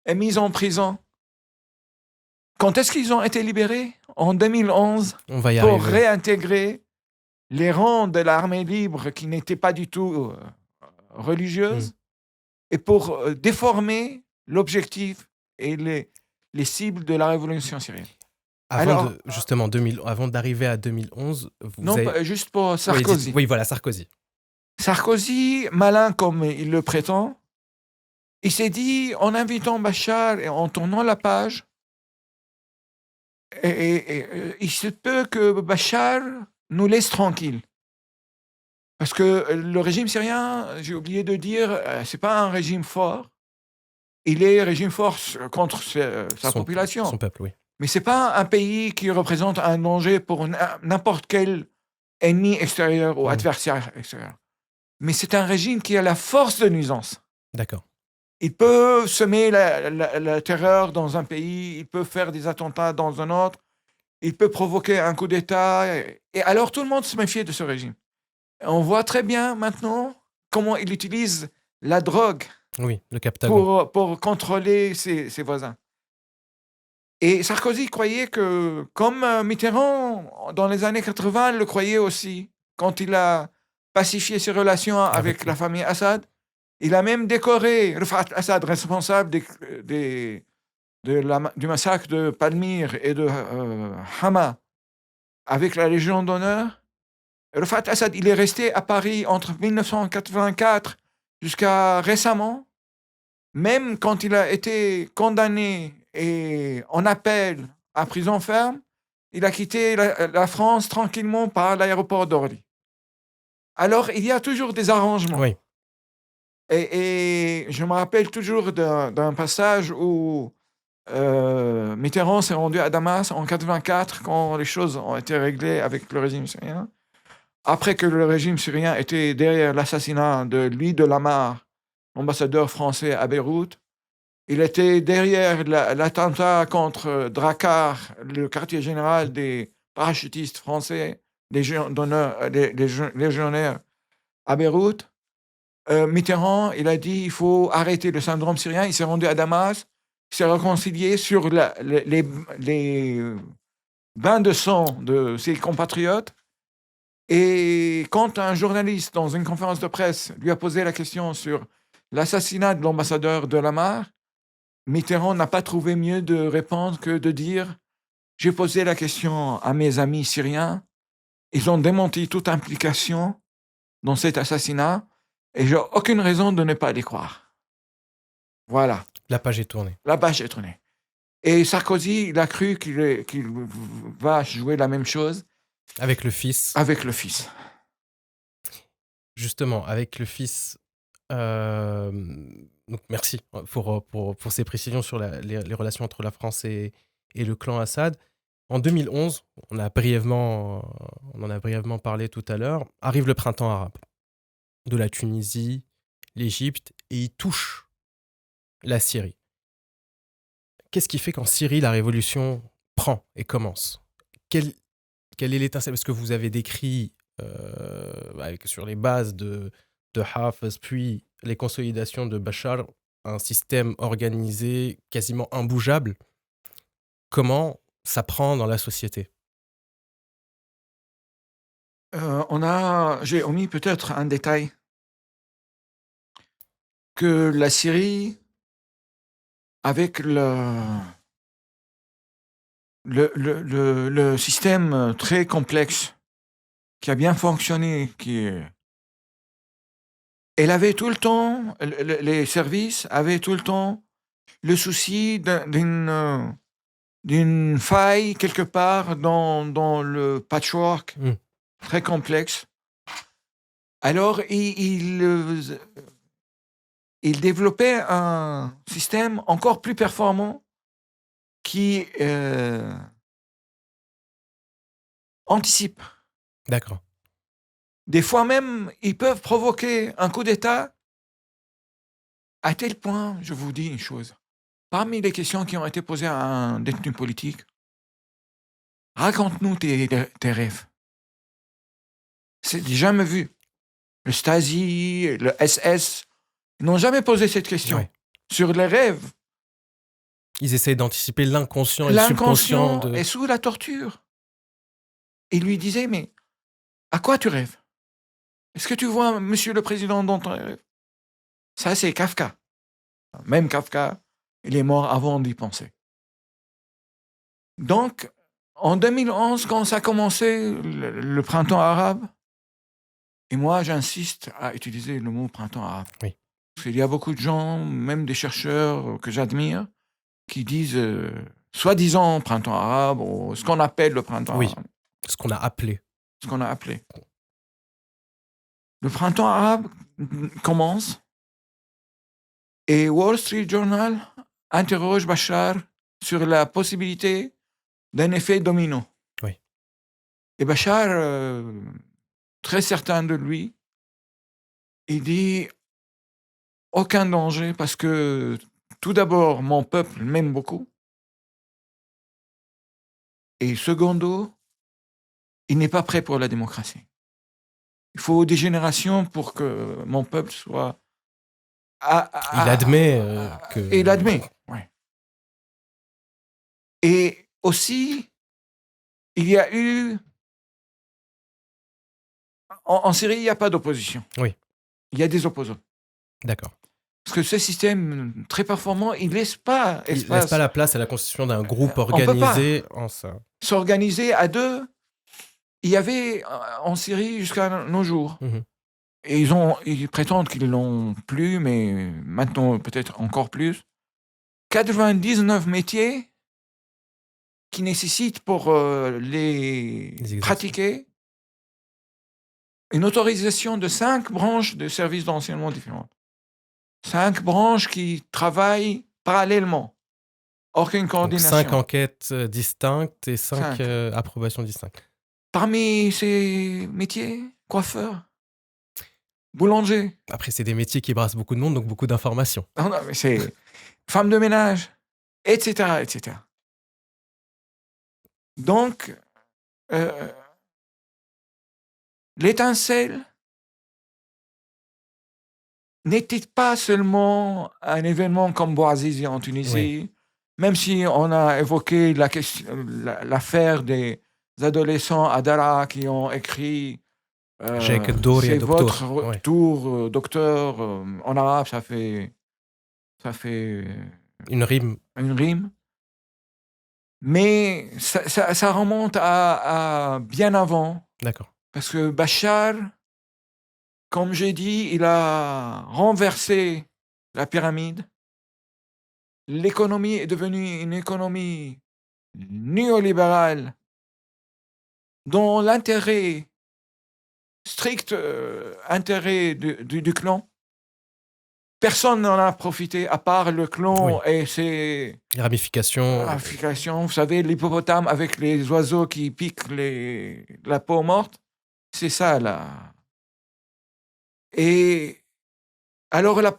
et mis en prison. Quand est-ce qu'ils ont été libérés ? En 2011, pour réintégrer les rangs de l'armée libre qui n'étaient pas du tout religieuse et pour déformer l'objectif et les cibles de la révolution syrienne. Alors, Justement, avant d'arriver à 2011, vous non, avez... juste pour Oui, Sarkozy. oui, voilà, Sarkozy. Sarkozy, malin comme il le prétend, il s'est dit, en invitant Bachar et en tournant la page, il se peut que Bachar nous laisse tranquilles. Parce que le régime syrien, j'ai oublié de dire, c'est pas un régime fort. Il est régime fort contre sa Son population. peuple, oui. Mais c'est pas un pays qui représente un danger pour n'importe quel ennemi extérieur ou adversaire extérieur. Mais c'est un régime qui a la force de nuisance. D'accord. Il peut semer la terreur dans un pays, il peut faire des attentats dans un autre, il peut provoquer un coup d'État. Et alors tout le monde se méfiait de ce régime. On voit très bien maintenant comment il utilise la drogue Oui, le Captagon. pour contrôler ses voisins. Et Sarkozy croyait que, comme Mitterrand, dans les années 80, le croyait aussi, quand il a pacifié ses relations avec la famille Assad, il a même décoré Rafat Assad, responsable du massacre de Palmyre et de Hama, avec la Légion d'honneur. Rafat Assad, il est resté à Paris entre 1984 jusqu'à récemment, même quand il a été condamné et en appel à prison ferme, il a quitté la France tranquillement par l'aéroport d'Orly. Alors, il y a toujours des arrangements. Oui. Et je me rappelle toujours d'un passage où Mitterrand s'est rendu à Damas en 1984 quand les choses ont été réglées avec le régime syrien. Après que le régime syrien était derrière l'assassinat de Louis de Lamare, ambassadeur français à Beyrouth, il était derrière l'attentat contre Drakkar, le quartier général des parachutistes français, les légionnaires à Beyrouth. Mitterrand, il a dit il faut arrêter le syndrome syrien. Il s'est rendu à Damas, il s'est réconcilié sur les bains de sang de ses compatriotes. Et quand un journaliste, dans une conférence de presse, lui a posé la question sur l'assassinat de l'ambassadeur de Lamar, Mitterrand n'a pas trouvé mieux de répondre que de dire « J'ai posé la question à mes amis syriens, ils ont démenti toute implication dans cet assassinat et j'ai aucune raison de ne pas les croire. » Voilà. La page est tournée. La page est tournée. Et Sarkozy, il a cru qu'il va jouer la même chose. Avec le fils. Avec le fils. Justement, avec le fils. Donc merci pour ces précisions sur les relations entre la France et le clan Assad. En 2011, on en a brièvement parlé tout à l'heure, arrive le printemps arabe de la Tunisie, l'Égypte, et il touche la Syrie. Qu'est-ce qui fait qu'en Syrie, la révolution prend et commence ? Quelle est l'étincelle ? Parce que vous avez décrit, sur les bases de Hafez, puis les consolidations de Bachar, un système organisé, quasiment imbougeable. Comment ça prend dans la société ? J'ai omis peut-être un détail, que la Syrie, avec le système très complexe qui a bien fonctionné, elle avait tout le temps, les services avaient tout le temps le souci d'une faille quelque part dans le patchwork très complexe. Alors, il développait un système encore plus performant qui anticipe. D'accord. Des fois même, ils peuvent provoquer un coup d'État à tel point, je vous dis une chose, parmi les questions qui ont été posées à un détenu politique, raconte-nous tes rêves. C'est jamais vu. Le Stasi, le SS, ils n'ont jamais posé cette question. Ouais. Sur les rêves. Ils essaient d'anticiper l'inconscient et le subconscient. L'inconscient est sous la torture. Il lui disait, mais à quoi tu rêves ? Est-ce que tu vois Monsieur le Président dans ton rêve ? Ça, c'est Kafka. Même Kafka, il est mort avant d'y penser. Donc, En 2011, quand ça a commencé, le printemps arabe, et moi j'insiste à utiliser le mot printemps arabe. Oui. Parce qu'il y a beaucoup de gens, même des chercheurs que j'admire, qui disent soi-disant printemps arabe, ou ce qu'on appelle le printemps Oui, arabe, ce qu'on a appelé. ce qu'on a appelé. Le printemps arabe commence et Wall Street Journal interroge Bachar sur la possibilité d'un effet domino. Oui. Et Bachar, très certain de lui, il dit aucun danger parce que tout d'abord, mon peuple m'aime beaucoup. Et secondo, il n'est pas prêt pour la démocratie. Il faut des générations pour que mon peuple soit... Il admet que... Il admet, oui. Et aussi, il y a eu... En Syrie, il n'y a pas d'opposition. Oui. Il y a des opposants. D'accord. Parce que ce système très performant, il ne laisse pas Il laisse pas la place à la constitution d'un groupe On peut pas organisé en ça. s'organiser à deux. Il y avait en Syrie jusqu'à nos jours. Mhm. Et ils prétendent qu'ils l'ont plus, mais maintenant peut-être encore plus. 99 métiers qui nécessitent pour les exercices. pratiquer une autorisation de 5 branches de services d'enseignement différentes. 5 branches qui travaillent parallèlement. Aucune Donc coordination. 5 enquêtes distinctes et 5 approbations distinctes. Parmi ces métiers, coiffeur, boulanger. Après, c'est des métiers qui brassent beaucoup de monde, donc beaucoup d'informations. Non, mais c'est femme de ménage, etc., etc. Donc, l'étincelle n'était pas seulement un événement comme Bouazizi en Tunisie, même si on a évoqué l'affaire des adolescents à Daraa qui ont écrit c'est votre tour, docteur, en arabe, ça fait une rime. Mais ça remonte à bien avant. D'accord. Parce que Bachar, comme j'ai dit, il a renversé la pyramide. L'économie est devenue une économie néolibérale dont l'intérêt, strict intérêt du clan, personne n'en a profité à part le clan et ses ramifications. Vous savez, l'hippopotame avec les oiseaux qui piquent la peau morte, c'est ça là. Et alors la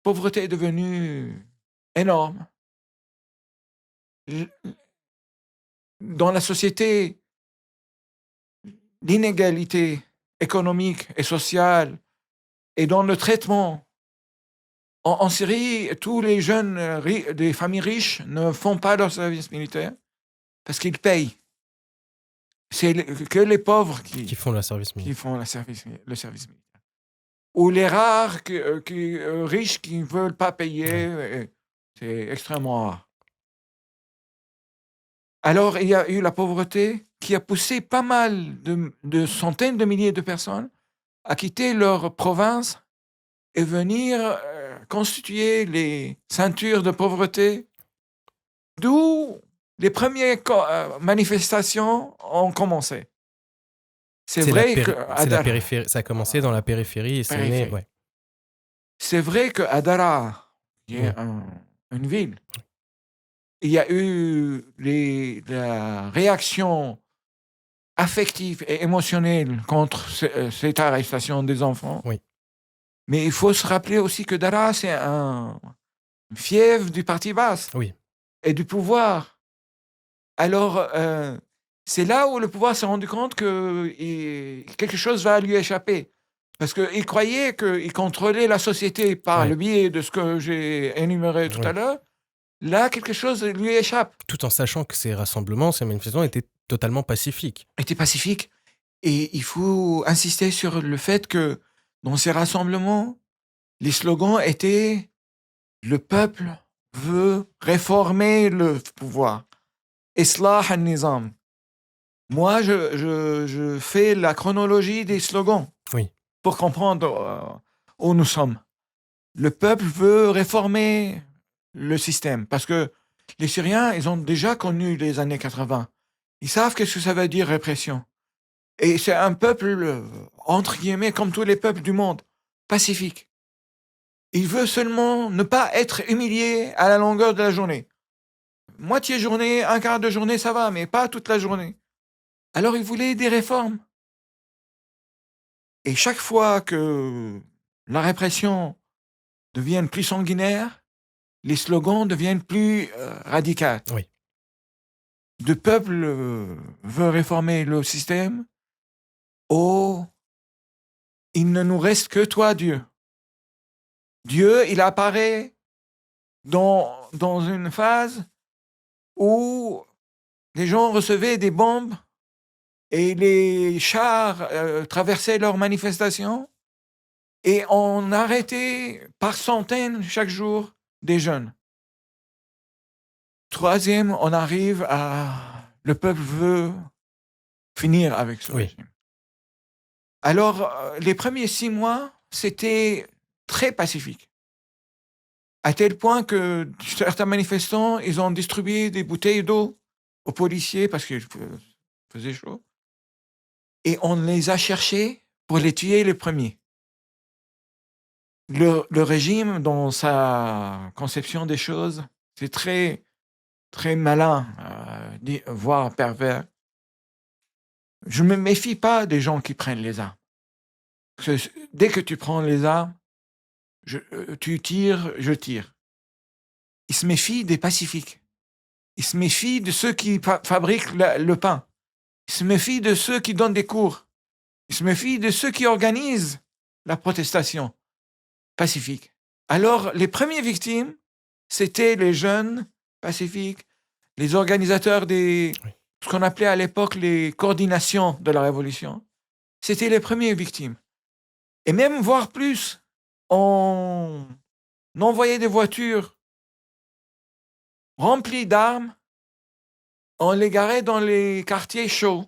pauvreté est devenue énorme. Dans la société, l'inégalité économique et sociale et dans le traitement. En Syrie, tous les jeunes des familles riches ne font pas leur service militaire parce qu'ils payent. C'est que les pauvres qui font le service militaire. Qui font le service militaire. Ou les rares riches qui ne veulent pas payer, c'est extrêmement rare. Alors, il y a eu la pauvreté qui a poussé pas mal de centaines de milliers de personnes à quitter leur province et venir constituer les ceintures de pauvreté, d'où les premières manifestations ont commencé. C'est vrai que la périphérie, ça a commencé dans la périphérie et c'est né. Ouais. C'est vrai qu'à Daraa, qui est une ville, il y a eu la réaction affective et émotionnelle contre cette arrestation des enfants. Oui. Mais il faut se rappeler aussi que Daraa, c'est un fief du parti Baas et du pouvoir. Alors, c'est là où le pouvoir s'est rendu compte que quelque chose va lui échapper. Parce qu'il croyait qu'il contrôlait la société par le biais de ce que j'ai énuméré tout à l'heure. Là, quelque chose lui échappe. Tout en sachant que ces rassemblements, ces manifestations étaient totalement pacifiques. Étaient pacifiques. Et il faut insister sur le fait que dans ces rassemblements, les slogans étaient « Le peuple veut réformer le pouvoir ». Islah al-Nizam. Moi, je fais la chronologie des slogans Oui, pour comprendre où nous sommes. Le peuple veut réformer le système parce que les Syriens, ils ont déjà connu les années 80. Ils savent qu'est-ce que ça veut dire répression. Et c'est un peuple, entre guillemets, comme tous les peuples du monde, pacifique. Il veut seulement ne pas être humilié à la longueur de la journée. Moitié journée, un quart de journée, ça va, mais pas toute la journée. Alors il voulait des réformes. Et chaque fois que la répression devient plus sanguinaire, les slogans deviennent plus radicaux. oui, Le peuple veut réformer le système. Oh, il ne nous reste que toi, Dieu. Dieu, il apparaît dans une phase où les gens recevaient des bombes et les chars traversaient leurs manifestations et on arrêtait par centaines chaque jour des jeunes. Troisième, on arrive à... Le peuple veut finir avec ce oui, régime. Alors, les premiers 6 mois, c'était très pacifique. À tel point que certains manifestants, ils ont distribué des bouteilles d'eau aux policiers parce qu'il faisait chaud. Et on les a cherchés pour les tuer les premiers. Le régime, dans sa conception des choses, c'est très, très malin, voire pervers. Je ne me méfie pas des gens qui prennent les armes. Parce que dès que tu prends les armes, tu tires, je tire. Ils se méfient des pacifiques. Ils se méfient de ceux qui fabriquent le pain. Ils se méfient de ceux qui donnent des cours. Ils se méfient de ceux qui organisent la protestation pacifique. Alors, les premières victimes, c'était les jeunes pacifiques, les organisateurs oui. ce qu'on appelait à l'époque les coordinations de la révolution. C'était les premières victimes. Et même, voire plus, on envoyait des voitures remplies d'armes, on les garait dans les quartiers chauds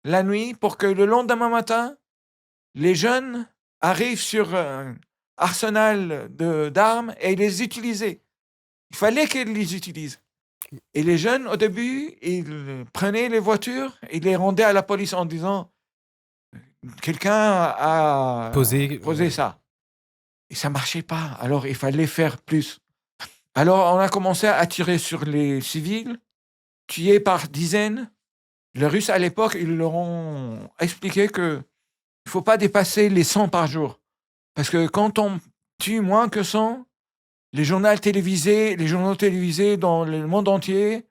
la nuit pour que le lendemain matin, les jeunes arrivent sur un arsenal d'armes et les utilisaient. Il fallait qu'ils les utilisent. Et les jeunes, au début, ils prenaient les voitures, ils les rendaient à la police en disant quelqu'un a Poser, posé ça. Et ça marchait pas. Alors, il fallait faire plus. Alors, on a commencé à tirer sur les civils, tués par dizaines. Les Russes, à l'époque, ils leur ont expliqué que il faut pas dépasser les 100 par jour. Parce que quand on tue moins que 100, les journaux télévisés dans le monde entier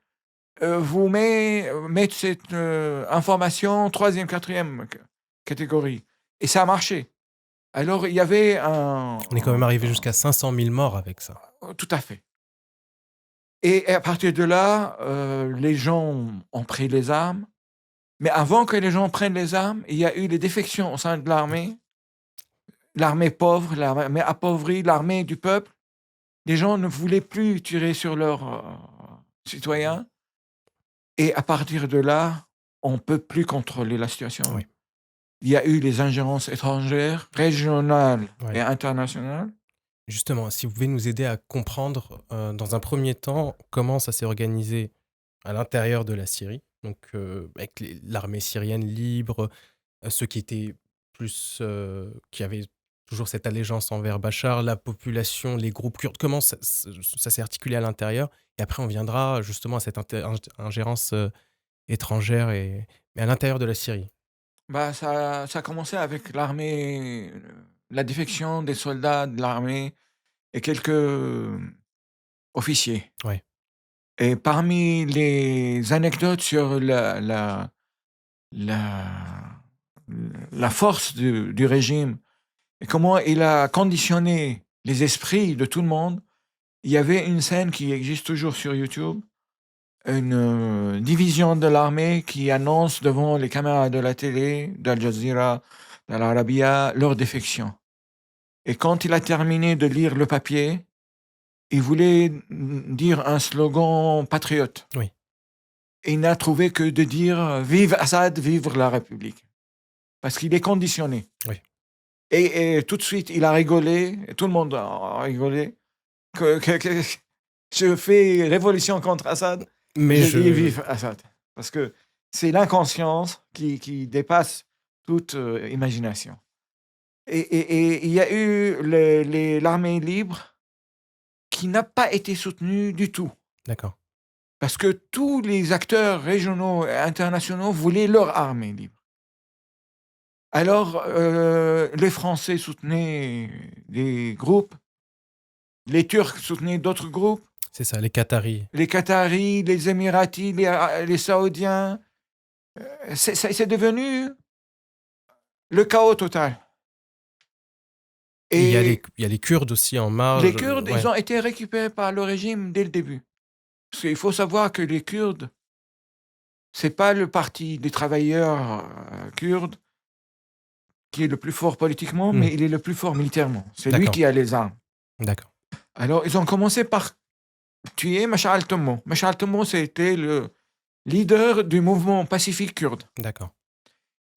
mettent cette information troisième, quatrième catégorie. Et ça a marché. Alors, il y avait on est quand même arrivé jusqu'à 500 000 morts avec ça. Tout à fait. Et à partir de là, les gens ont pris les armes. Mais avant que les gens prennent les armes, il y a eu des défections au sein de l'armée. L'armée pauvre, l'armée appauvrie, l'armée du peuple. Les gens ne voulaient plus tirer sur leurs citoyens. Et à partir de là, on ne peut plus contrôler la situation. Oui. Il y a eu les ingérences étrangères, régionales Ouais. et internationales. Justement, si vous pouvez nous aider à comprendre, dans un premier temps, comment ça s'est organisé à l'intérieur de la Syrie, donc avec l'armée syrienne libre, ceux qui étaient plus, qui avaient toujours cette allégeance envers Bachar, la population, les groupes kurdes, comment ça s'est articulé à l'intérieur? Et après on viendra justement à cette ingérence étrangère, mais à l'intérieur de la Syrie. Bah, ça a commencé avec l'armée, la défection des soldats de l'armée et quelques officiers. Ouais, Et parmi les anecdotes sur la, la force du régime et comment il a conditionné les esprits de tout le monde, il y avait une scène qui existe toujours sur YouTube, une division de l'armée qui annonce devant les caméras de la télé, d'Al Jazeera, d'Al Arabiya, leur défection. Et quand il a terminé de lire le papier, il voulait dire un slogan patriote. oui, il n'a trouvé que de dire vive Assad, vive la République. Parce qu'il est conditionné. Oui. Et tout de suite, il a rigolé, et tout le monde a rigolé, que je fais révolution contre Assad. Mais J'ai dit vive Assad. Parce que c'est l'inconscience qui dépasse toute imagination. Et il y a eu l'armée libre qui n'a pas été soutenue du tout. D'accord. Parce que tous les acteurs régionaux et internationaux voulaient leur armée libre. Alors, les Français soutenaient des groupes, les Turcs soutenaient d'autres groupes, C'est ça, les Qataris. les Qataris, les Émiratis, les Saoudiens. C'est devenu le chaos total. Et il y Et a les Kurdes aussi en marge. les Kurdes, Ouais. ils ont été récupérés par le régime dès le début. Parce qu'il faut savoir que les Kurdes, c'est pas le parti des travailleurs kurdes qui est le plus fort politiquement, mais il est le plus fort militairement. C'est lui D'accord. qui a les armes. D'accord. Alors, ils ont commencé par tuer Mash'al Tomo. Mash'al Tomo, c'était le leader du mouvement pacifique kurde. D'accord.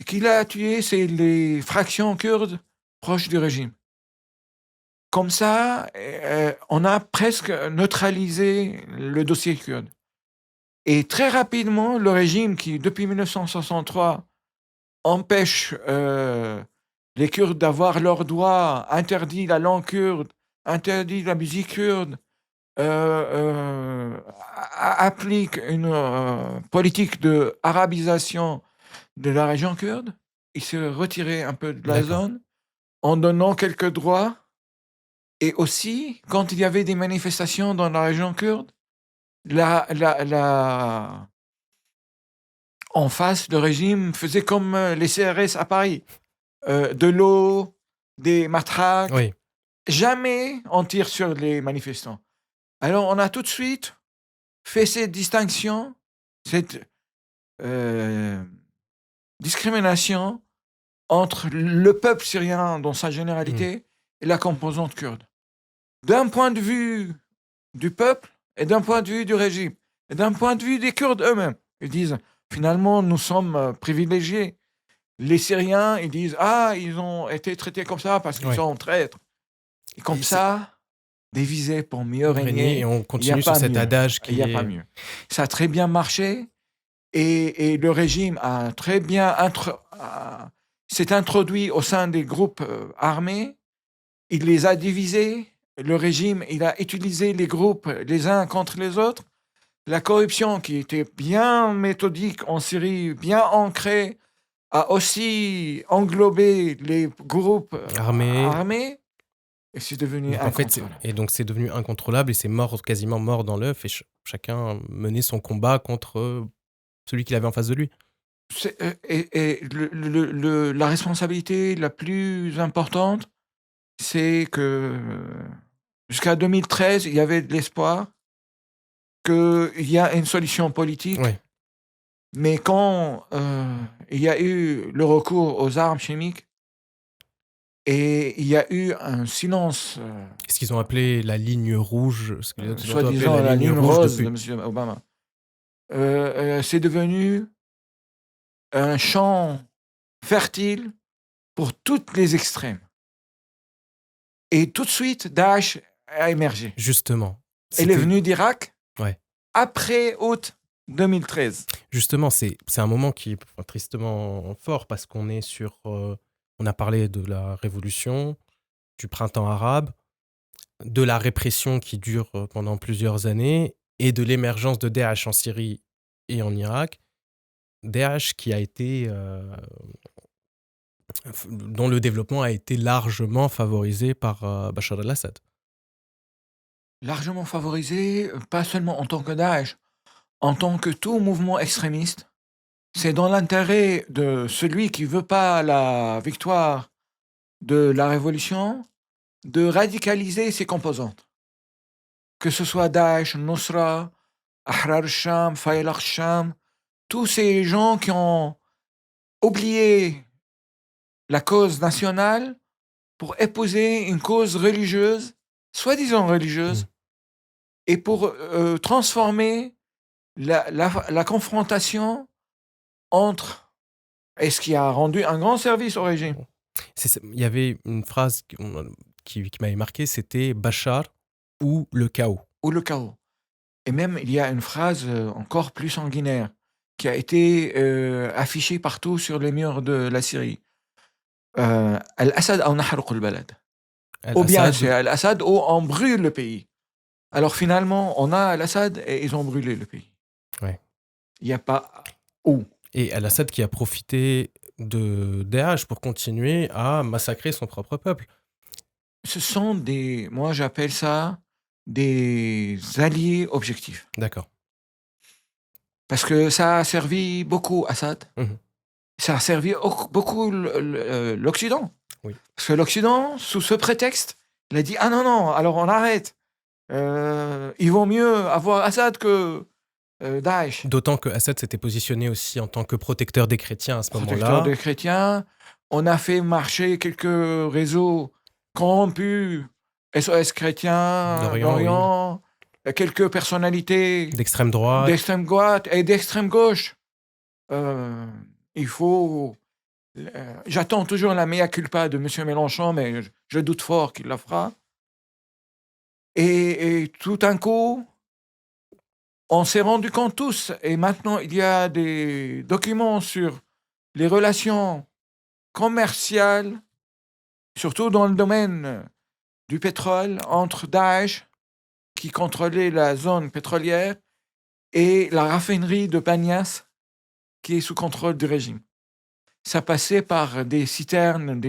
Et qui l'a tué, c'est les fractions kurdes proches du régime. Comme ça, on a presque neutralisé le dossier kurde. Et très rapidement, le régime qui, depuis 1963, empêche les Kurdes d'avoir leurs droits, interdit la langue kurde, interdit la musique kurde, applique une politique de arabisation de la région kurde. Il s'est retiré un peu de la D'accord. zone en donnant quelques droits. Et aussi, quand il y avait des manifestations dans la région kurde, en face, le régime faisait comme les CRS à Paris. De l'eau, des matraques. Oui. Jamais on tire sur les manifestants. Alors, on a tout de suite fait cette distinction, cette discrimination entre le peuple syrien dans sa généralité et la composante kurde. D'un point de vue du peuple et d'un point de vue du régime et d'un point de vue des Kurdes eux-mêmes. Ils disent, finalement, nous sommes privilégiés. Les Syriens, ils disent, ils ont été traités comme ça parce qu'ils sont traîtres. Et comme ça, divisé pour mieux régner. Et on continue sur cet adage qui Il n'y a pas mieux. Ça a très bien marché et le régime a très bien s'est introduit au sein des groupes armés. Il les a divisés. Le régime, il a utilisé les groupes les uns contre les autres. La corruption qui était bien méthodique en Syrie, bien ancrée, a aussi englobé les groupes armés. Et c'est devenu incontrôlable. Et donc c'est devenu incontrôlable et c'est quasiment mort dans l'œuf et chacun menait son combat contre celui qu'il avait en face de lui. La responsabilité la plus importante, c'est que jusqu'à 2013, il y avait de l'espoir qu'il y a une solution politique. Oui. Mais quand il y a eu le recours aux armes chimiques et il y a eu un silence... Ce qu'ils ont appelé la ligne rouge, soi-disant la ligne rose de M. Obama. C'est devenu un champ fertile pour toutes les extrêmes. Et tout de suite, Daesh a émergé. Justement. Elle est venue d'Irak Ouais. après août 2013. Justement, c'est un moment qui est tristement fort parce qu'on est sur... on a parlé de la révolution, du printemps arabe, de la répression qui dure pendant plusieurs années et de l'émergence de Daesh en Syrie et en Irak. Daesh qui a été... dont le développement a été largement favorisé par Bachar el-Assad. Largement favorisé, pas seulement en tant que Daesh, en tant que tout mouvement extrémiste. C'est dans l'intérêt de celui qui ne veut pas la victoire de la révolution de radicaliser ses composantes. Que ce soit Daesh, Nusra, Ahrar al-Sham, Fayl al-Sham, tous ces gens qui ont oublié la cause nationale pour épouser une cause religieuse, soi-disant religieuse, et pour transformer la confrontation entre... Et ce qui a rendu un grand service au régime, Il y avait une phrase qui m'avait marqué, c'était Bachar ou le chaos. ou le chaos. Et même, il y a une phrase encore plus sanguinaire qui a été affichée partout sur les murs de la Syrie. Al-Assad ou nahruq al-balad. Ou bien c'est Al-Assad, Al-Assad ou on brûle le pays. Alors finalement, on a Al-Assad et ils ont brûlé le pays. ouais. Il n'y a pas où. Et Al-Assad qui a profité de Daesh pour continuer à massacrer son propre peuple. Ce sont des... Moi, j'appelle ça des alliés objectifs. D'accord. Parce que ça a servi beaucoup Assad. Mhm. Ça a servi beaucoup l'Occident. Oui. Parce que l'Occident, sous ce prétexte, il a dit « Ah non, non, alors on arrête. Il vaut mieux avoir Assad que Daesh. D'autant que Assad s'était positionné aussi en tant que protecteur des chrétiens à ce Protecteur moment-là. des chrétiens. On a fait marcher quelques réseaux corrompus, SOS chrétiens, D'Orient, oui. d'Orient, quelques personnalités D'extrême droite. d'extrême droite et d'extrême gauche. Il faut... j'attends toujours la mea culpa de M. Mélenchon, mais je doute fort qu'il la fera. Et tout d'un coup, on s'est rendu compte tous, et maintenant il y a des documents sur les relations commerciales, surtout dans le domaine du pétrole, entre Daesh, qui contrôlait la zone pétrolière, et la raffinerie de Banias, qui est sous contrôle du régime. Ça passait par des citernes,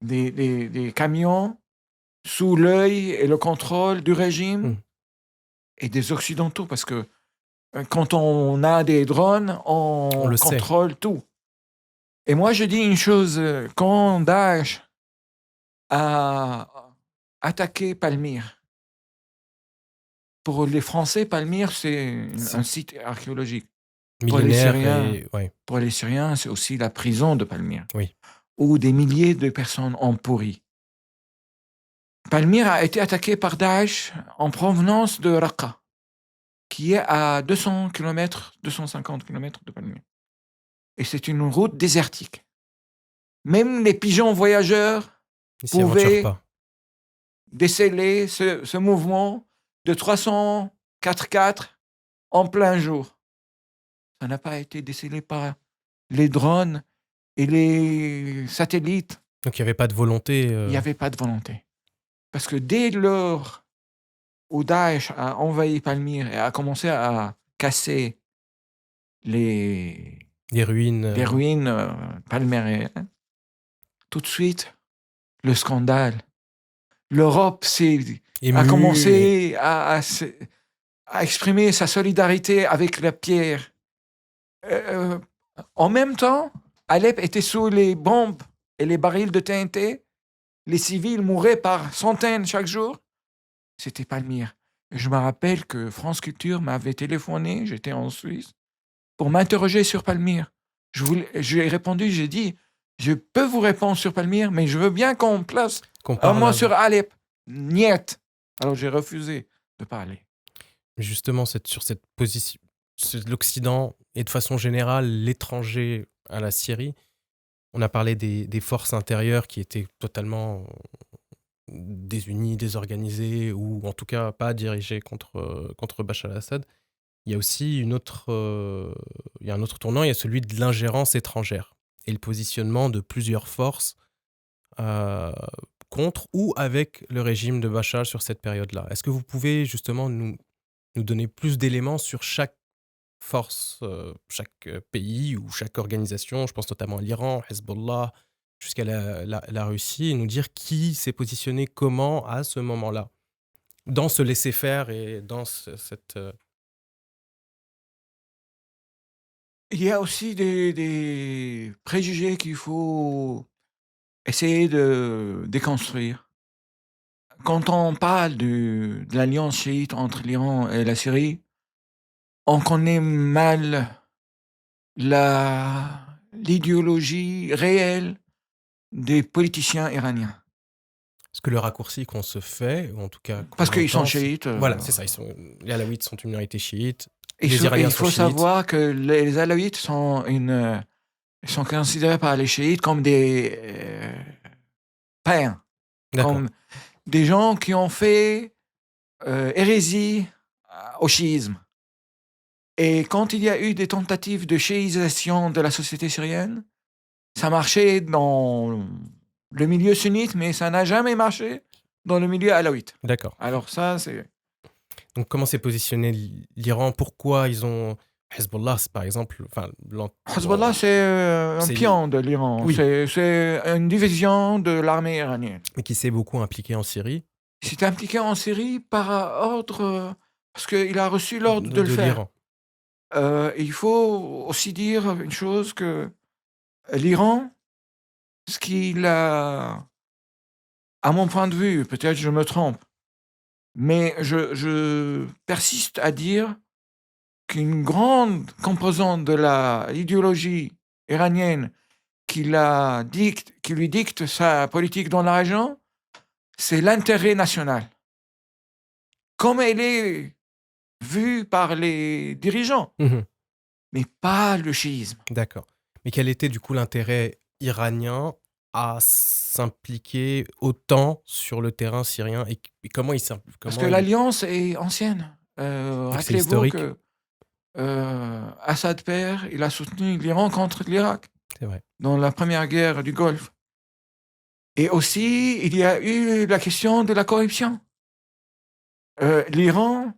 des camions, sous l'œil et le contrôle du régime et des Occidentaux, parce que quand on a des drones, on le sait. contrôle tout. Et moi, je dis une chose, quand Daesh a attaqué Palmyre, pour les Français, Palmyre, c'est un site archéologique. Millénaire Pour les Syriens, c'est aussi la prison de Palmyre, oui. où des milliers de personnes ont pourri. Palmyre a été attaqué par Daesh en provenance de Raqqa, qui est à 200 km, 250 km de Palmyre. Et c'est une route désertique. Même les pigeons voyageurs Ils s'y aventurent pouvaient pas. déceler ce mouvement de 304 en plein jour. Ça n'a pas été décelé par les drones et les satellites. Donc il n'y avait pas de volonté. Il n'y avait pas de volonté. Parce que dès lors où Daesh a envahi Palmyre et a commencé à casser les ruines palmyriennes, tout de suite, le scandale. L'Europe a commencé à exprimer sa solidarité avec la pierre. En même temps, Alep était sous les bombes et les barils de TNT. Les civils mouraient par centaines chaque jour. C'était Palmyre. Je me rappelle que France Culture m'avait téléphoné, j'étais en Suisse, pour m'interroger sur Palmyre. J'ai répondu, j'ai dit, je peux vous répondre sur Palmyre, mais je veux bien qu'on place un mot sur Alep. Niet. Alors j'ai refusé de parler. Justement, sur cette position, l'Occident et de façon générale l'étranger à la Syrie, on a parlé des forces intérieures qui étaient totalement désunies, désorganisées, ou en tout cas pas dirigées contre Bachar al-Assad. Il y a aussi un autre tournant, il y a celui de l'ingérence étrangère et le positionnement de plusieurs forces contre ou avec le régime de Bachar sur cette période-là. Est-ce que vous pouvez justement nous donner plus d'éléments sur chaque force, chaque pays ou chaque organisation, je pense notamment à l'Iran, Hezbollah, jusqu'à la Russie, et nous dire qui s'est positionné comment à ce moment-là, dans ce laisser-faire et dans cette... Il y a aussi des préjugés qu'il faut essayer de déconstruire. Quand on parle de l'alliance chiite entre l'Iran et la Syrie, on connaît mal l'idéologie réelle des politiciens iraniens. Parce que le raccourci qu'on se fait, ou en tout cas... Parce qu'ils sont chiites. Voilà, c'est ça. Les Alaouites sont une minorité chiite. Et les Et Iraniens il sont faut chiites. savoir que les alaouites sont considérés par les chiites comme des païens, D'accord, comme des gens qui ont fait hérésie au chiisme. Et quand il y a eu des tentatives de chiisation de la société syrienne, ça marchait dans le milieu sunnite, mais ça n'a jamais marché dans le milieu alaouite. d'accord. Alors ça, c'est... Donc comment s'est positionné l'Iran? Pourquoi ils ont Hezbollah, par exemple, enfin, Hezbollah, c'est un c'est pion de l'Iran. oui, C'est une division de l'armée iranienne. mais qui s'est beaucoup impliqué en Syrie Il s'est impliqué en Syrie par ordre, parce qu'il a reçu l'ordre de le de faire. l'Iran. Il faut aussi dire une chose, que l'Iran, ce qu'il a, à mon point de vue, peut-être je me trompe, mais je persiste à dire qu'une grande composante de l'idéologie iranienne qui lui dicte sa politique dans la région, c'est l'intérêt national. Comme elle est vue par les dirigeants, Mmh. mais pas le chiisme. D'accord. Mais quel était du coup l'intérêt iranien à s'impliquer autant sur le terrain syrien et comment Parce que il l'alliance est ancienne. donc c'est Rappelez-vous historique? que Assad père, il a soutenu l'Iran contre l'Irak C'est vrai. dans la première guerre du Golfe. Et aussi, il y a eu la question de la corruption. L'Iran,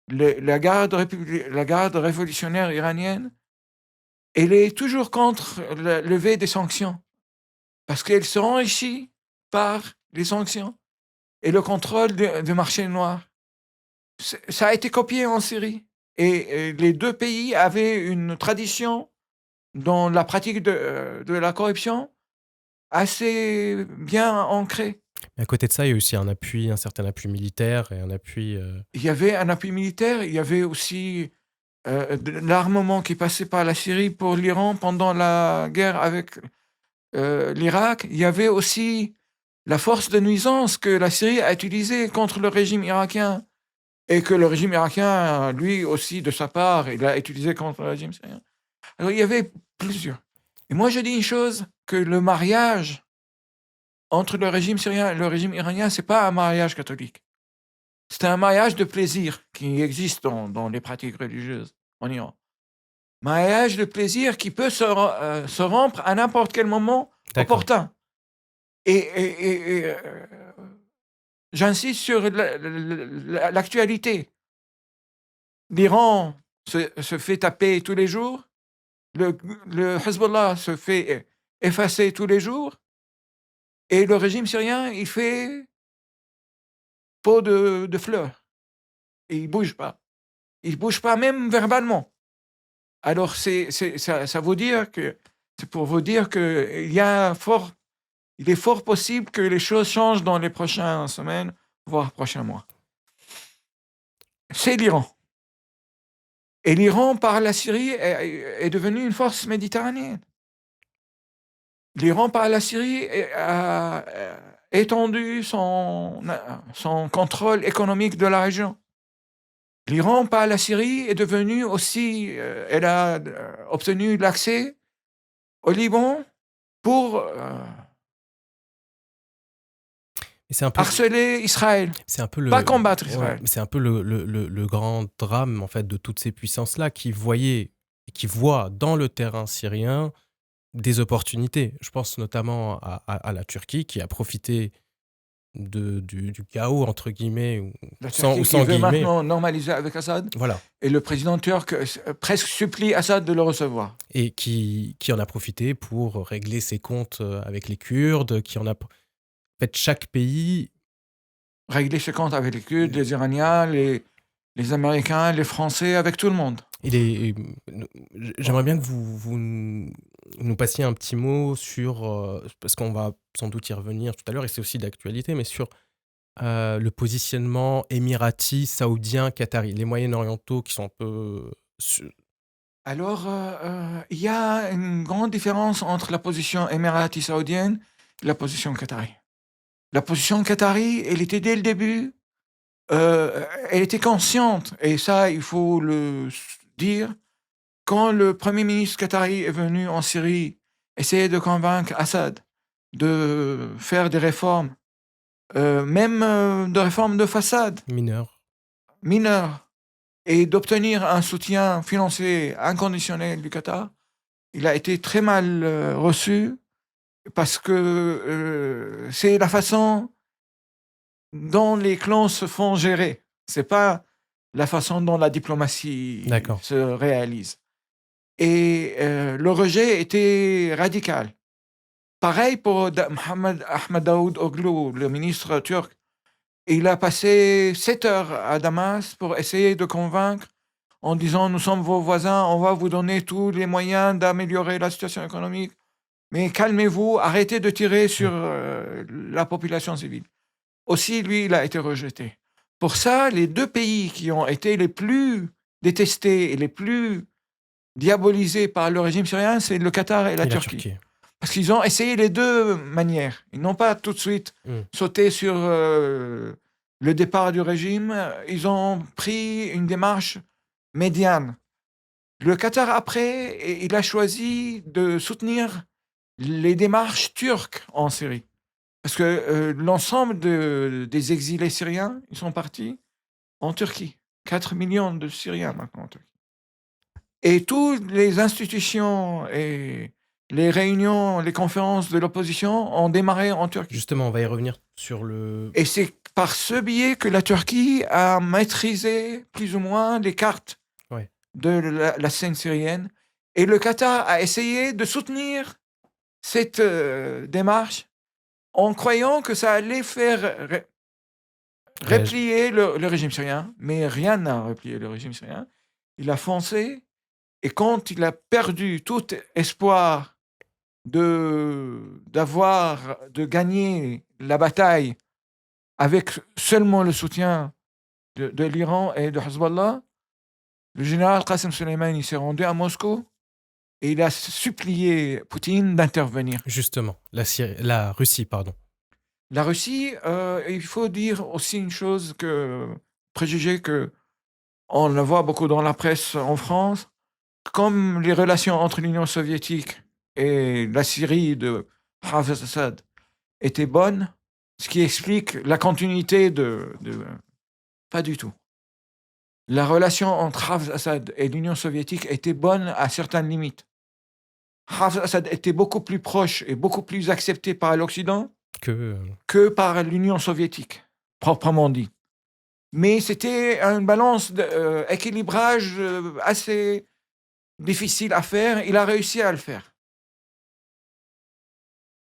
la garde révolutionnaire iranienne, elle est toujours contre la levée des sanctions, parce qu'elle se enrichit par les sanctions et le contrôle du marché noir. Ça a été copié en Syrie. Et les deux pays avaient une tradition dans la pratique de la corruption assez bien ancrée. Mais à côté de ça, il y a aussi un certain appui militaire et un appui, Il y avait un appui militaire, il y avait aussi de l'armement qui passait par la Syrie pour l'Iran pendant la guerre avec l'Irak. Il y avait aussi la force de nuisance que la Syrie a utilisée contre le régime irakien, et que le régime irakien, lui aussi, de sa part, il a utilisé contre le régime syrien. Alors, il y avait plusieurs. Et moi, je dis une chose, que le mariage entre le régime syrien et le régime iranien, c'est pas un mariage catholique. C'est un mariage de plaisir qui existe dans les pratiques religieuses en Iran. Mariage de plaisir qui peut se rompre à n'importe quel moment d'accord. opportun. Et j'insiste sur l'actualité. L'Iran se fait taper tous les jours, le Hezbollah se fait effacer tous les jours, et le régime syrien, il fait peau de fleurs. Et il bouge pas. Il bouge pas même verbalement. Alors ça veut dire que c'est pour vous dire que il est fort possible que les choses changent dans les prochaines semaines, voire prochains mois. C'est l'Iran. Et l'Iran, par la Syrie, est devenu une force méditerranéenne. L'Iran, par la Syrie, a étendu son contrôle économique de la région. L'Iran, par la Syrie, est devenu aussi, elle a obtenu l'accès au Liban pour Et harceler Israël, c'est un peu pas combattre ouais, Israël. mais c'est un peu le grand drame, en fait, de toutes ces puissances-là qui voient dans le terrain syrien des opportunités. Je pense notamment à la Turquie qui a profité du «chaos» entre guillemets ou La sans Turquie qui veut guillemets. maintenant normaliser avec Assad, Voilà. et le président turc presque supplie Assad de le recevoir. Et qui en a profité pour régler ses comptes, avec les Kurdes, en fait, chaque pays Régler ses comptes avec les Kurdes, les Iraniens, les Américains, les Français, avec tout le monde. j'aimerais bien que vous nous passiez un petit mot sur, parce qu'on va sans doute y revenir tout à l'heure et c'est aussi d'actualité, mais sur, le positionnement émirati, saoudien, qatari, les Moyen-Orientaux qui sont un peu su Alors, il y a une grande différence entre la position émirati saoudienne et la position qatari. La position qatari, elle était dès le début elle était consciente, et ça, il faut le dire, quand le Premier ministre qatari est venu en Syrie essayer de convaincre Assad de faire des réformes, même de réformes de façade, Mineur. mineures, et d'obtenir un soutien financier inconditionnel du Qatar, il a été très mal reçu parce que c'est la façon dont les clans se font gérer. C'est pas la façon dont la diplomatie D'accord. se réalise. Et le rejet était radical. Pareil pour Mohamed Ahmed Daoud Oglu, le ministre turc. Il a passé 7 heures à Damas pour essayer de convaincre en disant nous sommes vos voisins, on va vous donner tous les moyens d'améliorer la situation économique, mais calmez-vous, arrêtez de tirer sur la population civile. Aussi, lui, il a été rejeté. Pour ça, les deux pays qui ont été les plus détestés et les plus diabolisés par le régime syrien, c'est le Qatar et la Turquie. Parce qu'ils ont essayé les deux manières. Ils n'ont pas tout de suite sauté sur le départ du régime. Ils ont pris une démarche médiane. Le Qatar, après, il a choisi de soutenir les démarches turques en Syrie. Parce que l'ensemble des exilés syriens, ils sont partis en Turquie. 4 millions de Syriens maintenant en Turquie. Et toutes les institutions et les réunions, les conférences de l'opposition ont démarré en Turquie. Justement, on va y revenir sur le... Et c'est par ce biais que la Turquie a maîtrisé plus ou moins les cartes de la scène syrienne. Et le Qatar a essayé de soutenir cette démarche en croyant que ça allait faire replier le régime syrien. Mais rien n'a replié le régime syrien. Il a foncé. Et quand il a perdu tout espoir de gagner la bataille avec seulement le soutien de l'Iran et de Hezbollah, le général Qasem Soleimani s'est rendu à Moscou et il a supplié Poutine d'intervenir. Justement, la Russie, pardon. La Russie, il faut dire aussi une chose préjugée que on le voit beaucoup dans la presse en France, comme les relations entre l'Union soviétique et la Syrie de Hafez Assad étaient bonnes, ce qui explique la continuité Pas du tout. La relation entre Hafez Assad et l'Union soviétique était bonne à certaines limites. Hafez Assad était beaucoup plus proche et beaucoup plus accepté par l'Occident que par l'Union soviétique, proprement dit. Mais c'était une balance d'équilibrage assez difficile à faire. Il a réussi à le faire.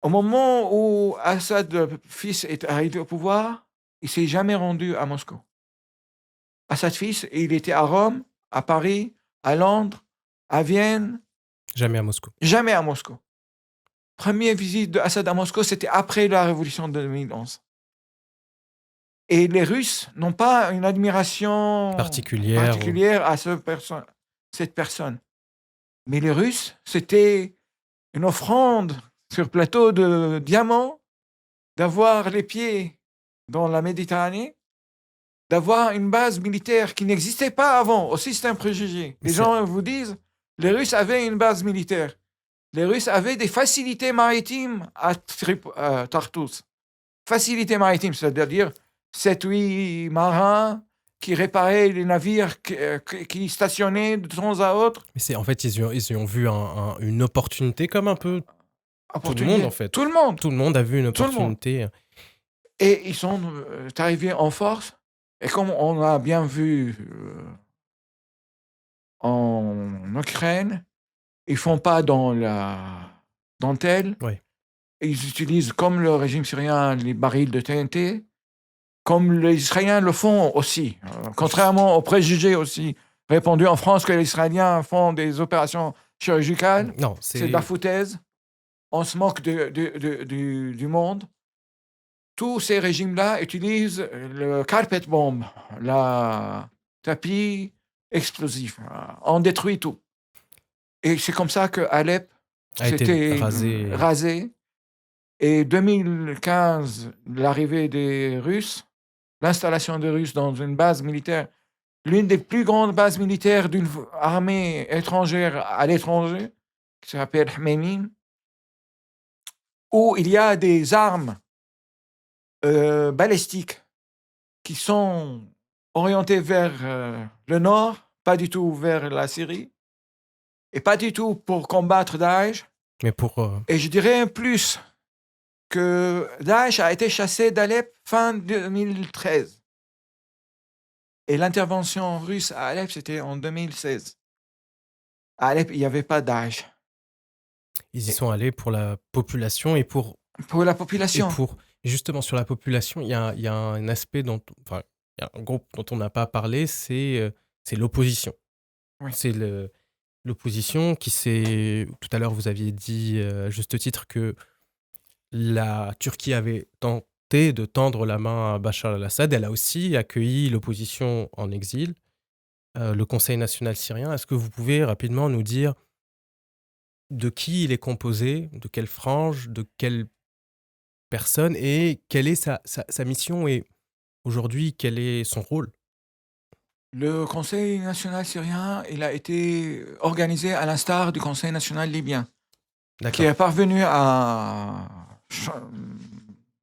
Au moment où Assad, fils, est arrivé au pouvoir, il ne s'est jamais rendu à Moscou. Assad, fils, il était à Rome, à Paris, à Londres, à Vienne. Jamais à Moscou. Jamais à Moscou. Première visite d'Assad à Moscou, c'était après la révolution de 2011. Et les Russes n'ont pas une admiration particulière à cette personne. Mais les Russes, c'était une offrande sur plateau de diamants, d'avoir les pieds dans la Méditerranée, d'avoir une base militaire qui n'existait pas avant. Aussi, c'est un préjugé. Les gens vous disent, les Russes avaient une base militaire. Les Russes avaient des facilités maritimes à Tartous. Facilités maritimes, c'est-à-dire 7-8 marins qui réparaient les navires qui stationnaient de temps à autre. Mais en fait, ils y ont vu une opportunité comme un peu tout le monde, en fait. Tout le monde. Tout le monde a vu une opportunité. Et ils sont arrivés en force. Et comme on a bien vu en Ukraine, ils ne font pas dans la dentelle. Oui. Ils utilisent, comme le régime syrien, les barils de TNT, comme les Israéliens le font aussi. Contrairement aux préjugés aussi répandus en France que les Israéliens font des opérations chirurgicales. Non, c'est de la foutaise. On se moque du monde. Tous ces régimes-là utilisent le carpet bomb, la tapis explosif. On détruit tout. Et c'est comme ça que Alep s'était rasé. Et 2015, l'arrivée des Russes, l'installation des Russes dans une base militaire, l'une des plus grandes bases militaires d'une armée étrangère à l'étranger, qui s'appelle Hmeimim, où il y a des armes balistiques qui sont orientées vers le nord, pas du tout vers la Syrie, et pas du tout pour combattre Daesh. Mais pour... Et je dirais plus que Daesh a été chassé d'Alep fin 2013. Et l'intervention russe à Alep, c'était en 2016. À Alep, il n'y avait pas Daesh. ils y sont allés pour la population et pour... Pour la Et population. pour... Justement, sur la population, il y a un aspect dont... Enfin, il y a un groupe dont on n'a pas parlé, c'est l'opposition. Oui. C'est l'opposition qui s'est... Tout à l'heure, vous aviez dit, à juste titre, que la Turquie avait tenté de tendre la main à Bachar al-Assad. Elle a aussi accueilli l'opposition en exil, le Conseil national syrien. Est-ce que vous pouvez rapidement nous dire de qui il est composé, de quelle frange, de quelle personne et quelle est sa mission et aujourd'hui, quel est son rôle? Le Conseil national syrien, il a été organisé à l'instar du Conseil national libyen, qui D'accord. est parvenu à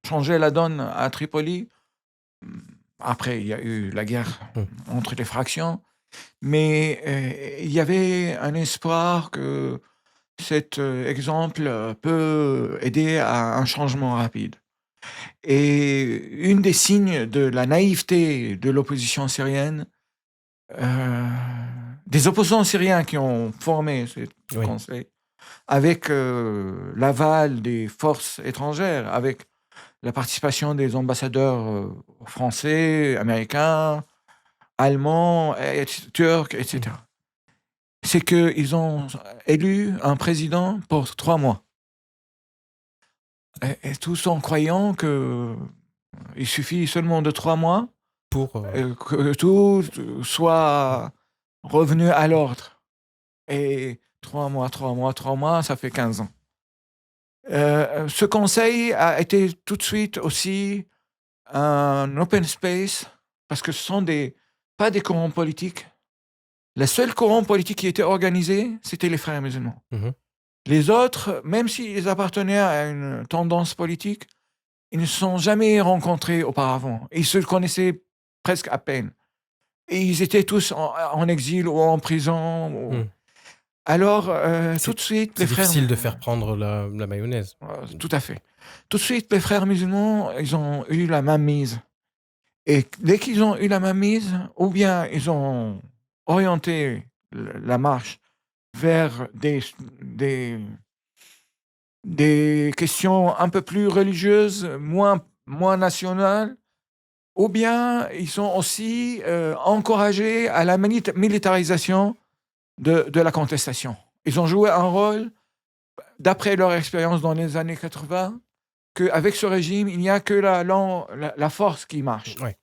changer la donne à Tripoli. Après, il y a eu la guerre entre les fractions, mais il y avait un espoir que cet exemple peut aider à un changement rapide. Et une des signes de la naïveté de l'opposition syrienne, des opposants syriens qui ont formé ce Oui. conseil, avec l'aval des forces étrangères, avec la participation des ambassadeurs français, américains, allemands, turcs, etc. C'est qu'ils ont élu un président pour 3 mois. Et tous en croyant qu'il suffit seulement de 3 mois Pour... que tout soit revenu à l'ordre. Et 3 mois, 3 mois, 3 mois, ça fait 15 ans. Ce conseil a été tout de suite aussi un open space, parce que ce sont pas des courants politiques. Le seul courant politique qui était organisé, c'était les frères musulmans. Les autres, même s'ils appartenaient à une tendance politique, ils ne se sont jamais rencontrés auparavant. Ils se connaissaient presque à peine. Et ils étaient tous en exil ou en prison. Alors, tout de suite, les frères... C'est difficile de faire prendre la mayonnaise. Tout à fait. Tout de suite, les frères musulmans, ils ont eu la mainmise. Et dès qu'ils ont eu la mainmise, ou bien ils ont orienté la marche vers des questions un peu plus religieuses, moins nationales, ou bien ils sont aussi encouragés à la militarisation de la contestation. Ils ont joué un rôle, d'après leur expérience dans les années 80, qu'avec ce régime, il n'y a que la force qui marche. Ouais.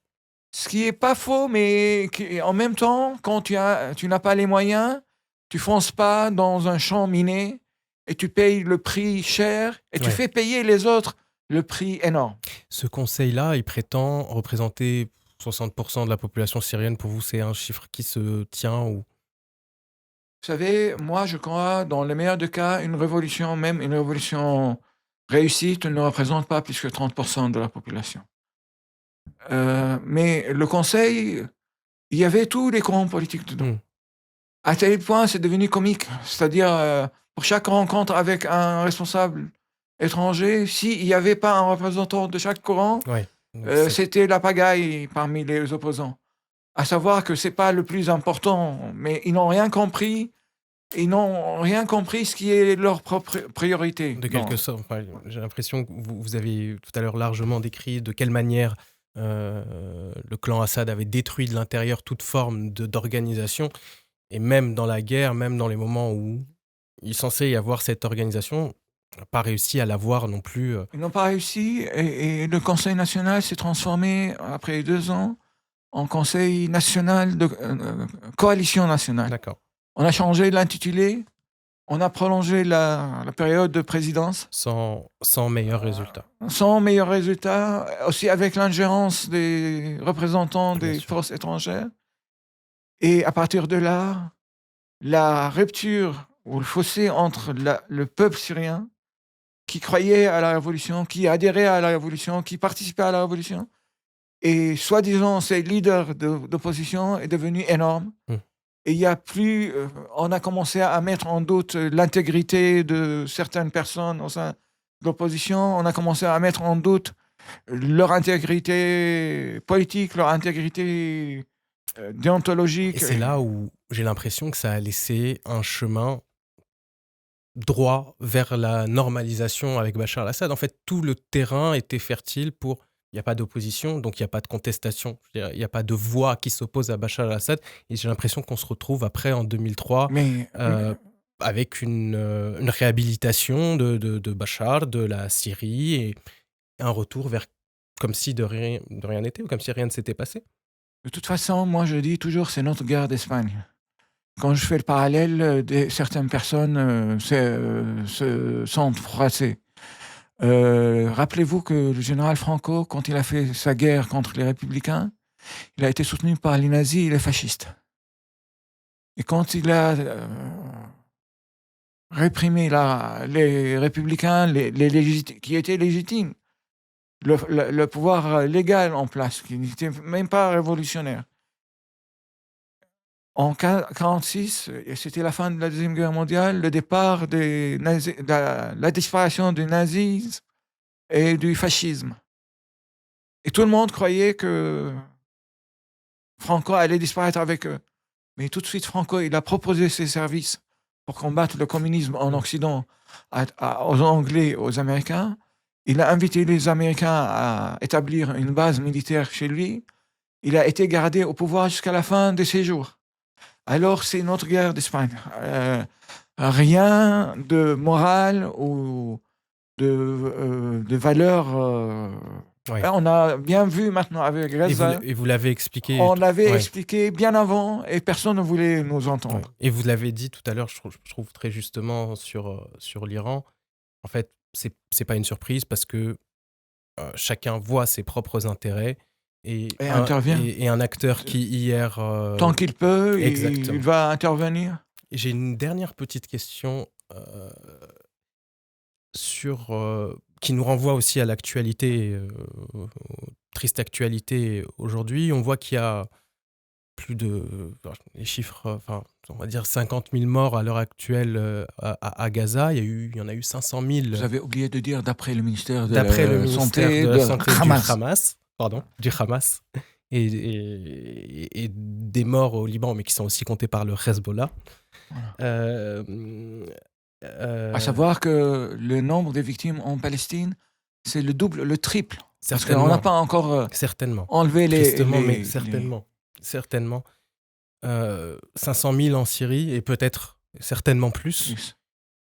Ce qui n'est pas faux, mais en même temps, quand tu n'as pas les moyens, tu ne fonces pas dans un champ miné et tu payes le prix cher et tu fais payer les autres le prix énorme. Ce conseil-là, il prétend représenter 60% de la population syrienne. Pour vous, c'est un chiffre qui se tient ou... Vous savez, moi, je crois, dans le meilleur des cas, une révolution, même une révolution réussie, ne représente pas plus que 30% de la population. Mais le Conseil, il y avait tous les courants politiques dedans. À tel point, c'est devenu comique. C'est-à-dire, pour chaque rencontre avec un responsable étranger, s'il n'y avait pas un représentant de chaque courant, c'était la pagaille parmi les opposants. À savoir que ce n'est pas le plus important, mais ils n'ont rien compris. Ils n'ont rien compris ce qui est leur propre priorité. De quelque sorte, j'ai l'impression que vous avez tout à l'heure largement décrit de quelle manière le clan Assad avait détruit de l'intérieur toute forme d'organisation. Et même dans la guerre, même dans les moments où il est censé y avoir cette organisation, on n'a pas réussi à l'avoir non plus. Ils n'ont pas réussi et le Conseil national s'est transformé, après 2 ans, en Conseil national de coalition nationale. D'accord. On a changé l'intitulé, On a prolongé la période de présidence sans meilleur résultat. sans meilleur résultat, aussi avec l'ingérence des représentants Bien des sûr. forces étrangères. Et à partir de là, la rupture ou le fossé entre le peuple syrien qui croyait à la révolution, qui adhérait à la révolution, qui participait à la révolution, et soi-disant ses leaders d'opposition est devenu énorme. Mmh. Et il y a plus, on a commencé à mettre en doute l'intégrité de certaines personnes au sein de l'opposition. On a commencé à mettre en doute leur intégrité politique, leur intégrité Et déontologique. c'est là où j'ai l'impression que ça a laissé un chemin droit vers la normalisation avec Bachar al-Assad. En fait, tout le terrain était fertile pour... Il n'y a pas d'opposition, donc il n'y a pas de contestation. Je veux dire, il n'y a pas de voix qui s'oppose à Bachar al-Assad. Et j'ai l'impression qu'on se retrouve après, en 2003, Mais avec une réhabilitation de Bachar, de la Syrie, et un retour vers comme si de rien n'était, ou comme si rien ne s'était passé. de toute façon, moi je dis toujours c'est notre guerre d'Espagne. Quand je fais le parallèle, certaines personnes se sentent froissées. Rappelez-vous que le général Franco, quand il a fait sa guerre contre les républicains, il a été soutenu par les nazis et les fascistes. Et quand il a réprimé les républicains qui étaient légitimes, le pouvoir légal en place, qui n'était même pas révolutionnaire. En 1946, c'était la fin de la Deuxième Guerre mondiale, le départ des nazis, la disparition du nazisme et du fascisme. Et tout le monde croyait que Franco allait disparaître avec eux. Mais tout de suite, Franco, il a proposé ses services pour combattre le communisme en Occident aux Anglais, aux Américains. Il a invité les Américains à établir une base militaire chez lui. Il a été gardé au pouvoir jusqu'à la fin de ses jours. Alors, c'est notre guerre d'Espagne. Rien de morale ou de valeur. Ouais. On a bien vu maintenant avec Gaza. Et vous l'avez expliqué. On l'avait Ouais. expliqué bien avant et personne ne voulait nous entendre. Ouais. Et vous l'avez dit tout à l'heure, je trouve très justement sur l'Iran. En fait, c'est pas une surprise parce que chacun voit ses propres intérêts et intervient. Et un acteur qui hier... Tant qu'il peut, Exactement. il va intervenir. Et j'ai une dernière petite question qui nous renvoie aussi à l'actualité, triste actualité aujourd'hui. On voit qu'il y a plus de... les chiffres, enfin, on va dire 50 000 morts à l'heure actuelle à Gaza. Il y en a eu 500 000... Vous avez oublié de dire d'après le ministère de d'après le la ministère Santé de la Santé Hamas. du Hamas. Pardon, du Hamas. Et des morts au Liban, mais qui sont aussi comptés par le Hezbollah. Voilà. À savoir que le nombre de victimes en Palestine, c'est le double, le triple. Parce qu'on n'a pas encore enlevé Tristement, mais certainement. Certainement. 500 000 en Syrie et peut-être certainement plus.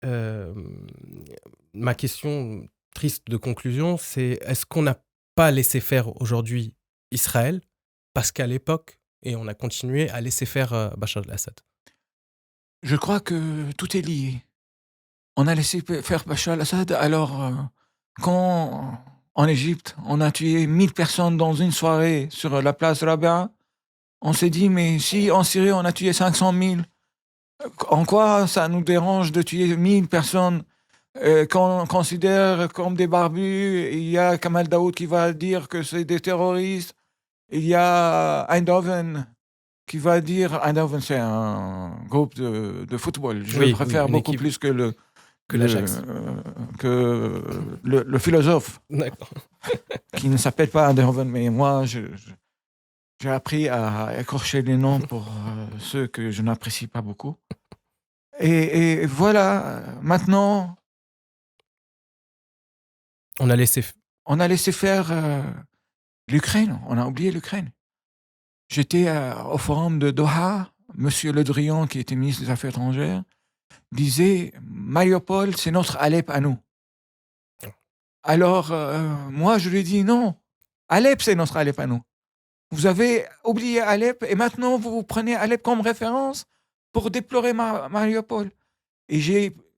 Ma question triste de conclusion, c'est est-ce qu'on n'a pas laissé faire aujourd'hui Israël parce qu'à l'époque, et on a continué à laisser faire Bachar al-Assad? Je crois que tout est lié. On a laissé faire Bachar al-Assad alors quand en Égypte, on a tué 1000 personnes dans une soirée sur la place Rabaa, on s'est dit, mais si en Syrie on a tué 500 000, en quoi ça nous dérange de tuer 1000 personnes qu'on considère comme des barbus? Il y a Kamal Daoud qui va dire que c'est des terroristes. Il y a Eindhoven qui va dire... Eindhoven, c'est un groupe de football. Je préfère beaucoup plus que l'Ajax. Le philosophe. D'accord. Qui ne s'appelle pas Eindhoven, mais moi, j'ai appris à écorcher les noms pour ceux que je n'apprécie pas beaucoup. Et voilà, maintenant... On a laissé faire l'Ukraine. On a oublié l'Ukraine. J'étais au forum de Doha. Monsieur Le Drian, qui était ministre des Affaires étrangères, disait « Mariupol, c'est notre Alep à nous ». Alors, moi, je lui ai dit « Non, Alep, c'est notre Alep à nous. Vous avez oublié Alep et maintenant, vous prenez Alep comme référence pour déplorer Mariupol. Et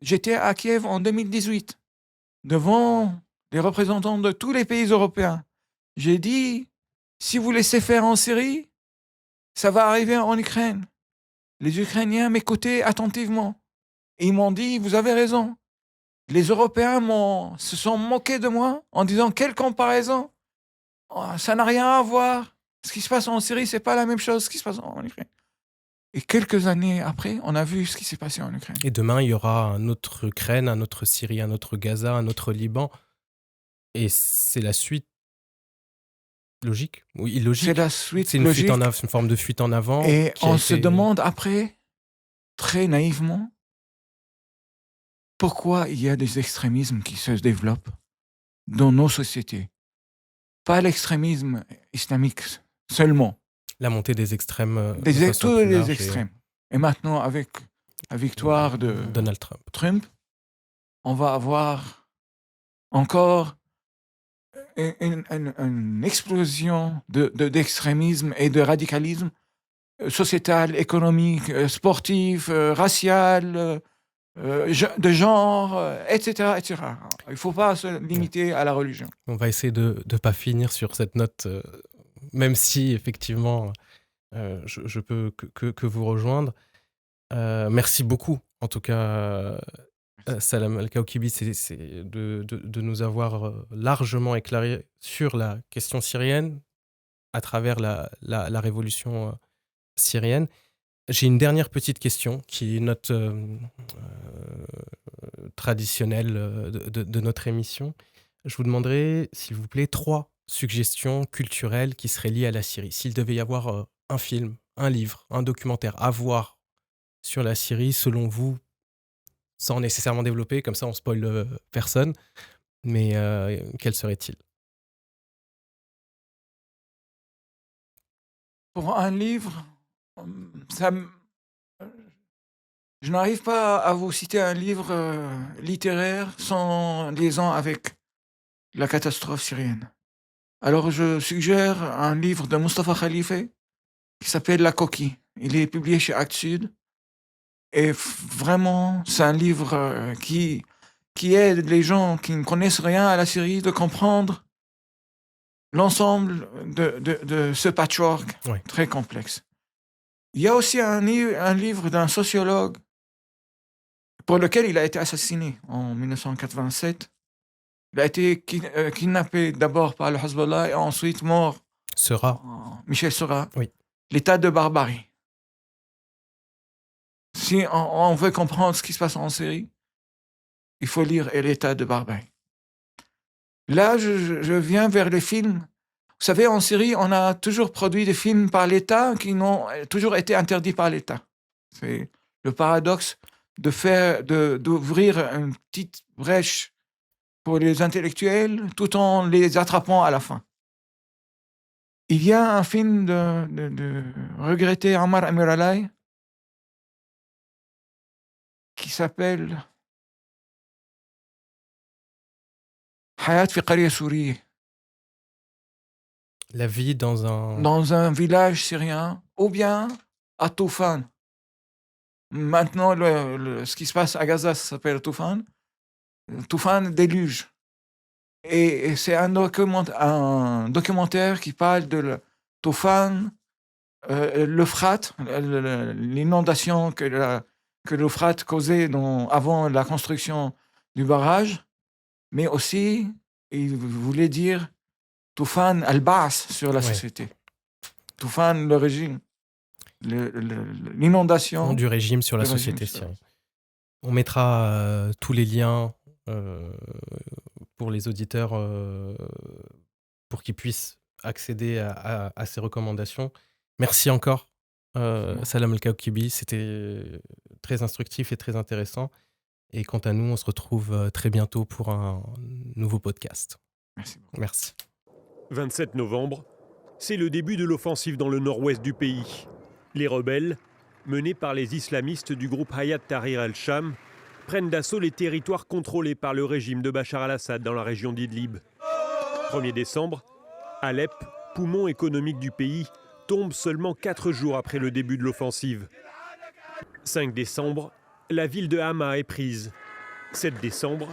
j'étais à Kiev en 2018, devant les représentants de tous les pays européens. J'ai dit, si vous laissez faire en Syrie, ça va arriver en Ukraine. Les Ukrainiens m'écoutaient attentivement. Et ils m'ont dit, vous avez raison. Les Européens se sont moqués de moi en disant, quelle comparaison. Oh, ça n'a rien à voir. Ce qui se passe en Syrie, c'est pas la même chose que ce qui se passe en Ukraine. Et quelques années après, on a vu ce qui s'est passé en Ukraine. Et demain, il y aura un autre Ukraine, un autre Syrie, un autre Gaza, un autre Liban. Et c'est la suite logique. Oui, C'est illogique. la suite C'est une logique. une forme de fuite en avant. Et qui a on se été- demande après, très naïvement, pourquoi il y a des extrémismes qui se développent dans nos sociétés. Pas l'extrémisme islamique seulement, La montée des extrêmes de façon tous plus les large et extrêmes. Et maintenant, avec la victoire de Donald Trump. Trump, on va avoir encore une explosion d'extrémisme et de radicalisme sociétal, économique, sportif, racial, de genre, etc., etc. Il ne faut pas se limiter à la religion. On va essayer de ne pas finir sur cette note, même si effectivement je peux que vous rejoindre. Merci beaucoup, en tout cas, Salam Al-Kawkibi, c'est de nous avoir largement éclairé sur la question syrienne à travers la révolution syrienne. J'ai une dernière petite question qui est notre traditionnelle de notre émission. Je vous demanderai, s'il vous plaît, 3 suggestions culturelles qui seraient liées à la Syrie. S'il devait y avoir un film, un livre, un documentaire à voir sur la Syrie, selon vous, sans nécessairement développer, comme ça on spoil personne, mais quel serait-il? Pour un livre, je n'arrive pas à vous citer un livre littéraire sans liaison avec la catastrophe syrienne. Alors je suggère un livre de Mustafa Khalife qui s'appelle La Coquille. Il est publié chez Actes Sud. Et vraiment, c'est un livre qui aide les gens qui ne connaissent rien à la Syrie de comprendre l'ensemble de ce patchwork très complexe. Il y a aussi un livre d'un sociologue pour lequel il a été assassiné en 1987. Il a été kidnappé d'abord par le Hezbollah et ensuite mort. Michel Seurat. Oui. L'état de barbarie. Si on veut comprendre ce qui se passe en Syrie, il faut lire l'état de barbarie. Là, je viens vers les films. Vous savez, en Syrie, on a toujours produit des films par l'État qui n'ont toujours été interdits par l'État. C'est le paradoxe d'ouvrir une petite brèche pour les intellectuels tout en les attrapant à la fin. Il y a un film de regretté Ammar Amiralay qui s'appelle Hayat fi Qarya Souriya. La vie dans un village syrien, ou bien à Toufan. Maintenant, ce qui se passe à Gaza, ça s'appelle Toufan. Toufan, déluge. Et c'est un documentaire qui parle de Toufan, l'Euphrate, l'inondation que l'Euphrate causait avant la construction du barrage, mais aussi, il voulait dire Toufan al-Ba's sur la société. Toufan, le régime. L'inondation du régime sur la société syrienne. On mettra tous les liens pour les auditeurs pour qu'ils puissent accéder à ces recommandations. Merci encore, Salam Al-Kawkibi. C'était très instructif et très intéressant. Et quant à nous, on se retrouve très bientôt pour un nouveau podcast. Merci beaucoup. Merci. 27 novembre, c'est le début de l'offensive dans le nord-ouest du pays. Les rebelles, menés par les islamistes du groupe Hayat Tahrir al-Sham, prennent d'assaut les territoires contrôlés par le régime de Bachar al-Assad dans la région d'Idlib. 1er décembre, Alep, poumon économique du pays, tombe seulement 4 jours après le début de l'offensive. 5 décembre, La ville de Hama est prise. 7 décembre,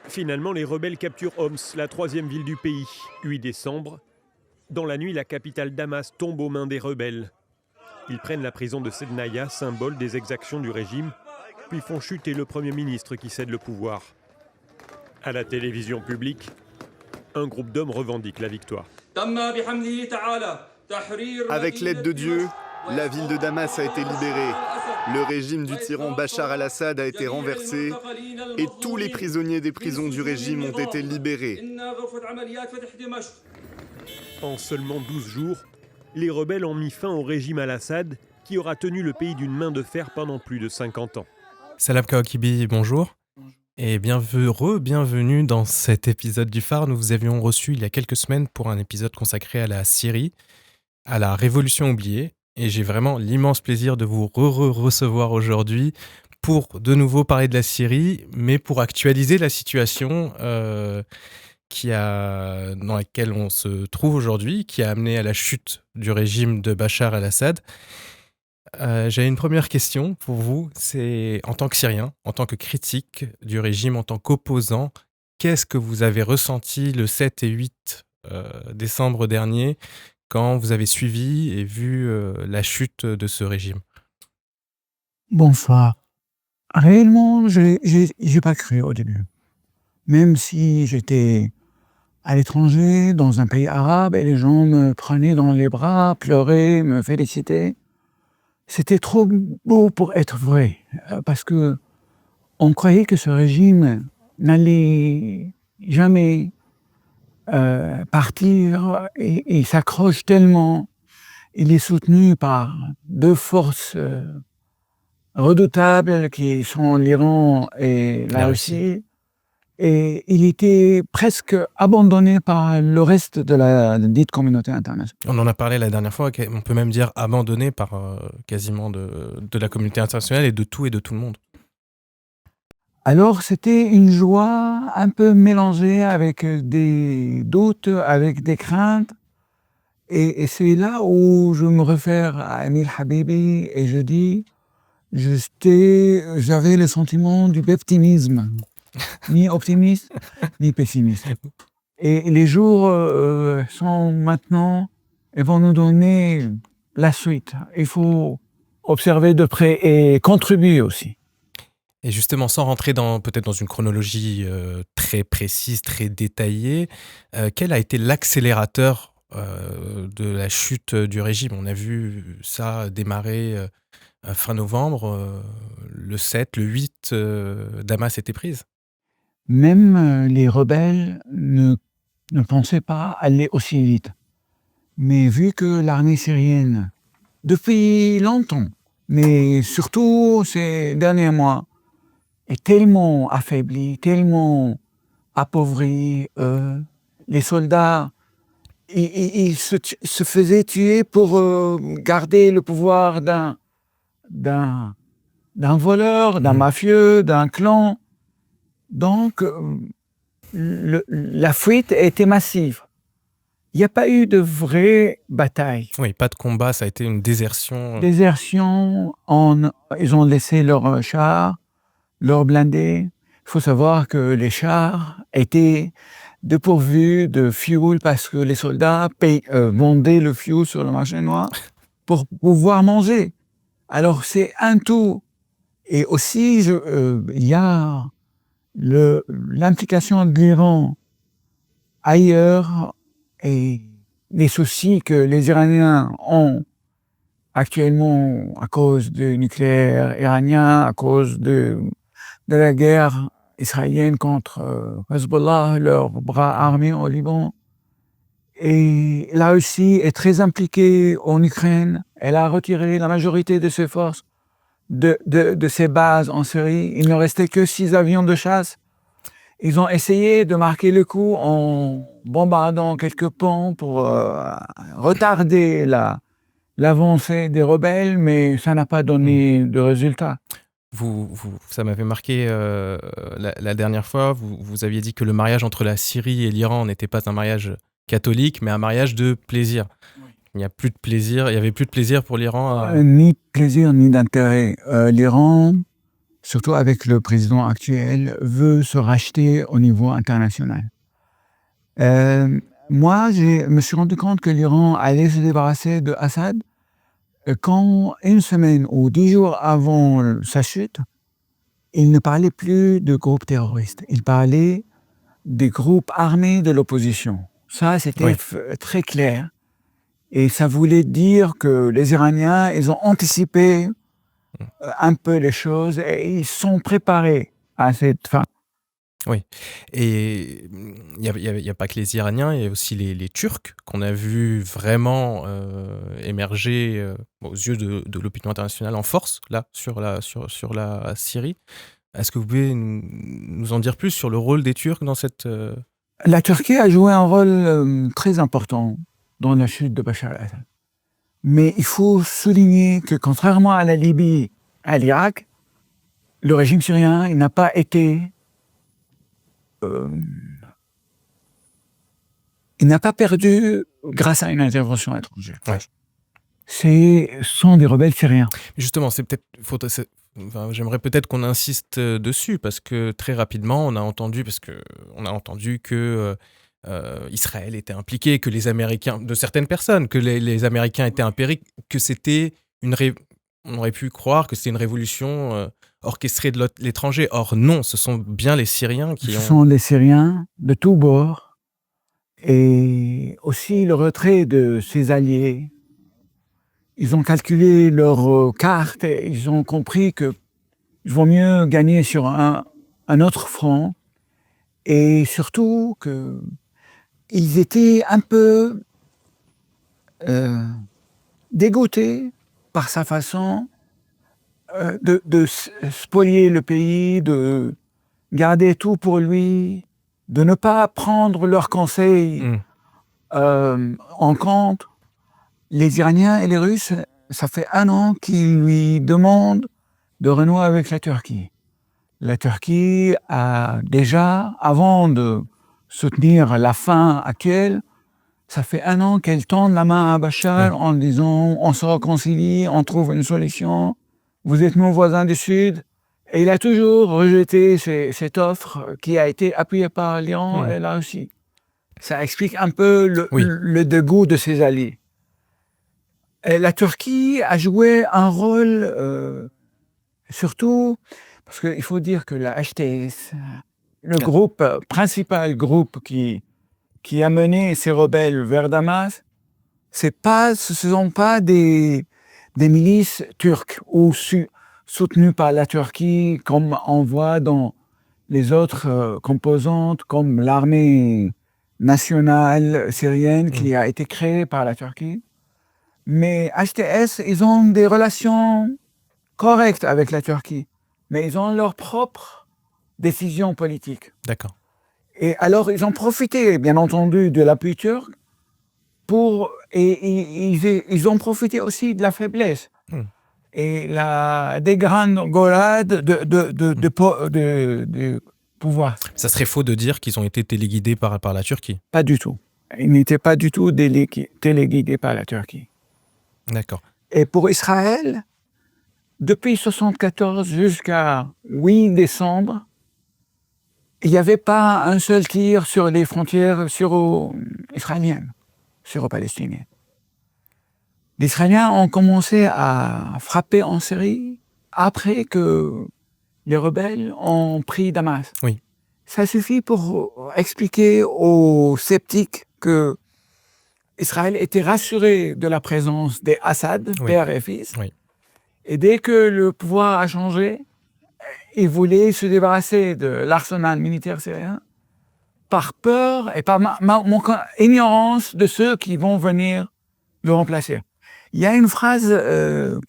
finalement les rebelles capturent Homs, la 3e ville du pays. 8 décembre, dans la nuit, la capitale Damas tombe aux mains des rebelles. Ils prennent la prison de Sednaya, symbole des exactions du régime, puis font chuter le Premier ministre qui cède le pouvoir. À la télévision publique, un groupe d'hommes revendique la victoire. Avec l'aide de Dieu, la ville de Damas a été libérée. Le régime du tyran Bachar al-Assad a été renversé et tous les prisonniers des prisons du régime ont été libérés. En seulement 12 jours, les rebelles ont mis fin au régime al-Assad qui aura tenu le pays d'une main de fer pendant plus de 50 ans. Salam Kawakibi, bonjour. Et bienvenue dans cet épisode du Phare. Nous vous avions reçu il y a quelques semaines pour un épisode consacré à la Syrie, à la révolution oubliée. Et j'ai vraiment l'immense plaisir de vous recevoir aujourd'hui pour de nouveau parler de la Syrie, mais pour actualiser la situation dans laquelle on se trouve aujourd'hui, qui a amené à la chute du régime de Bachar al-Assad. J'ai une première question pour vous, c'est en tant que Syrien, en tant que critique du régime, en tant qu'opposant, qu'est-ce que vous avez ressenti le 7 et 8 décembre dernier quand vous avez suivi et vu la chute de ce régime? Bonsoir. Réellement, j'ai pas cru au début. Même si j'étais à l'étranger, dans un pays arabe, et les gens me prenaient dans les bras, pleuraient, me félicitaient. C'était trop beau pour être vrai, parce que on croyait que ce régime n'allait jamais partir, et il s'accroche tellement. Il est soutenu par deux forces redoutables qui sont l'Iran et la Russie. Et il était presque abandonné par le reste de la dite communauté internationale. On en a parlé la dernière fois, on peut même dire abandonné par quasiment de la communauté internationale et de tout le monde. Alors c'était une joie un peu mélangée avec des doutes, avec des craintes. Et c'est là où je me réfère à Emile Habibi et je dis, j'avais le sentiment du optimisme. Ni optimiste, ni pessimiste. Et les jours sont maintenant et vont nous donner la suite. Il faut observer de près et contribuer aussi. Et justement, sans rentrer peut-être dans une chronologie très précise, très détaillée, quel a été l'accélérateur de la chute du régime? On a vu ça démarrer fin novembre, le 7, le 8, Damas était prise. Même les rebelles ne pensaient pas aller aussi vite. Mais vu que l'armée syrienne, depuis longtemps, mais surtout ces derniers mois, est tellement affaiblie, tellement appauvrie, les soldats, ils se faisaient tuer pour garder le pouvoir d'un voleur, d'un mafieux, d'un clan. Donc, la fuite était massive. Il n'y a pas eu de vraie bataille. Oui, pas de combat, ça a été une désertion. Désertion, ils ont laissé leurs chars, leurs blindés. Il faut savoir que les chars étaient dépourvus de fuel parce que les soldats vendaient le fuel sur le marché noir pour pouvoir manger. Alors, c'est un tout. Et aussi, il y a l'implication de l'Iran ailleurs et les soucis que les Iraniens ont actuellement à cause du nucléaire iranien, à cause de la guerre israélienne contre Hezbollah, leur bras armé au Liban. Et la Russie est très impliquée en Ukraine. Elle a retiré la majorité de ses forces de ses bases en Syrie. Il ne restait que 6 avions de chasse. Ils ont essayé de marquer le coup en bombardant quelques ponts pour retarder l'avancée des rebelles, mais ça n'a pas donné de résultat. Ça m'avait marqué la dernière fois, vous aviez dit que le mariage entre la Syrie et l'Iran n'était pas un mariage catholique, mais un mariage de plaisir. Il n'y a plus de plaisir, il n'y avait plus de plaisir pour l'Iran. Ni plaisir, ni d'intérêt. L'Iran surtout avec le président actuel, veut se racheter au niveau international. Moi, je me suis rendu compte que l'Iran allait se débarrasser de Assad quand, une semaine ou 10 jours avant sa chute, il ne parlait plus de groupes terroristes. Il parlait des groupes armés de l'opposition. Ça, c'était très clair. Et ça voulait dire que les Iraniens, ils ont anticipé un peu les choses et ils sont préparés à cette fin. Oui, et il y a pas que les Iraniens, il y a aussi les Turcs qu'on a vus vraiment, émerger, aux yeux de l'opinion internationale en force, là, sur la Syrie. Est-ce que vous pouvez nous en dire plus sur le rôle des Turcs dans cette, La Turquie a joué un rôle très important dans la chute de Bachar al-Assad. Mais il faut souligner que contrairement à la Libye, à l'Irak, le régime syrien il n'a pas été... il n'a pas perdu grâce à une intervention étrangère. Ouais. Ce sont des rebelles syriens. Justement, c'est peut-être j'aimerais peut-être qu'on insiste dessus parce que très rapidement, on a entendu que Israël était impliqué, que les Américains, de certaines personnes, que les Américains étaient impériques, que c'était on aurait pu croire que c'était une révolution orchestrée de l'étranger. Or non, ce sont bien les Syriens qui Ce sont les Syriens de tous bords et aussi le retrait de ses alliés. Ils ont calculé leur carte et ils ont compris qu'il vaut mieux gagner sur un autre front et surtout qu'ils étaient un peu dégoûtés par sa façon de spolier le pays, de garder tout pour lui, de ne pas prendre leurs conseils en compte. Les Iraniens et les Russes, ça fait 1 an qu'ils lui demandent de renouer avec la Turquie. La Turquie a déjà, avant de soutenir la fin actuelle, ça fait 1 an qu'elle tend la main à Bachar en disant on se réconcilie, on trouve une solution, vous êtes nos voisins du Sud. Et il a toujours rejeté cette offre qui a été appuyée par l'Iran et la Russie. Ça explique un peu le dégoût de ses alliés. Et la Turquie a joué un rôle, surtout, parce qu'il faut dire que la HTS, le principal groupe qui a mené ces rebelles vers Damas, ce sont pas des milices turques ou soutenues par la Turquie, comme on voit dans les autres composantes, comme l'armée nationale syrienne qui a été créée par la Turquie. Mais HTS, ils ont des relations correctes avec la Turquie, mais ils ont leurs propres décisions politiques. D'accord. Et alors, ils ont profité, bien entendu, de l'appui turc et ils ont profité aussi de la faiblesse et la dégringolade de pouvoir. Ça serait faux de dire qu'ils ont été téléguidés par la Turquie. Pas du tout. Ils n'étaient pas du tout téléguidés par la Turquie. D'accord. Et pour Israël, depuis 1974 jusqu'à 8 décembre, il n'y avait pas un seul tir sur les frontières israéliennes, syro-palestiniennes. Les Israéliens ont commencé à frapper en série après que les rebelles ont pris Damas. Oui. Ça suffit pour expliquer aux sceptiques que Israël était rassuré de la présence des Assad, père et fils. Oui. Et dès que le pouvoir a changé, ils voulaient se débarrasser de l'arsenal militaire syrien par peur et par ignorance de ceux qui vont venir le remplacer. Il y a une phrase que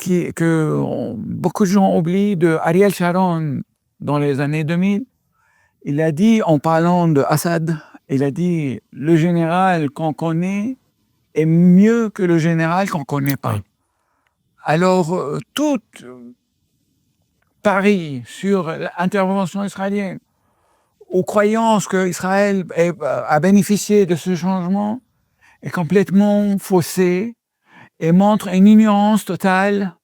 beaucoup de gens oublient de Ariel Sharon dans les années 2000. Il a dit, en parlant de Assad, il a dit « Le général qu'on connaît est mieux que le général qu'on ne connaît pas. » Alors, tout pari sur l'intervention israélienne ou croyance qu'Israël a bénéficié de ce changement est complètement faussé et montre une ignorance totale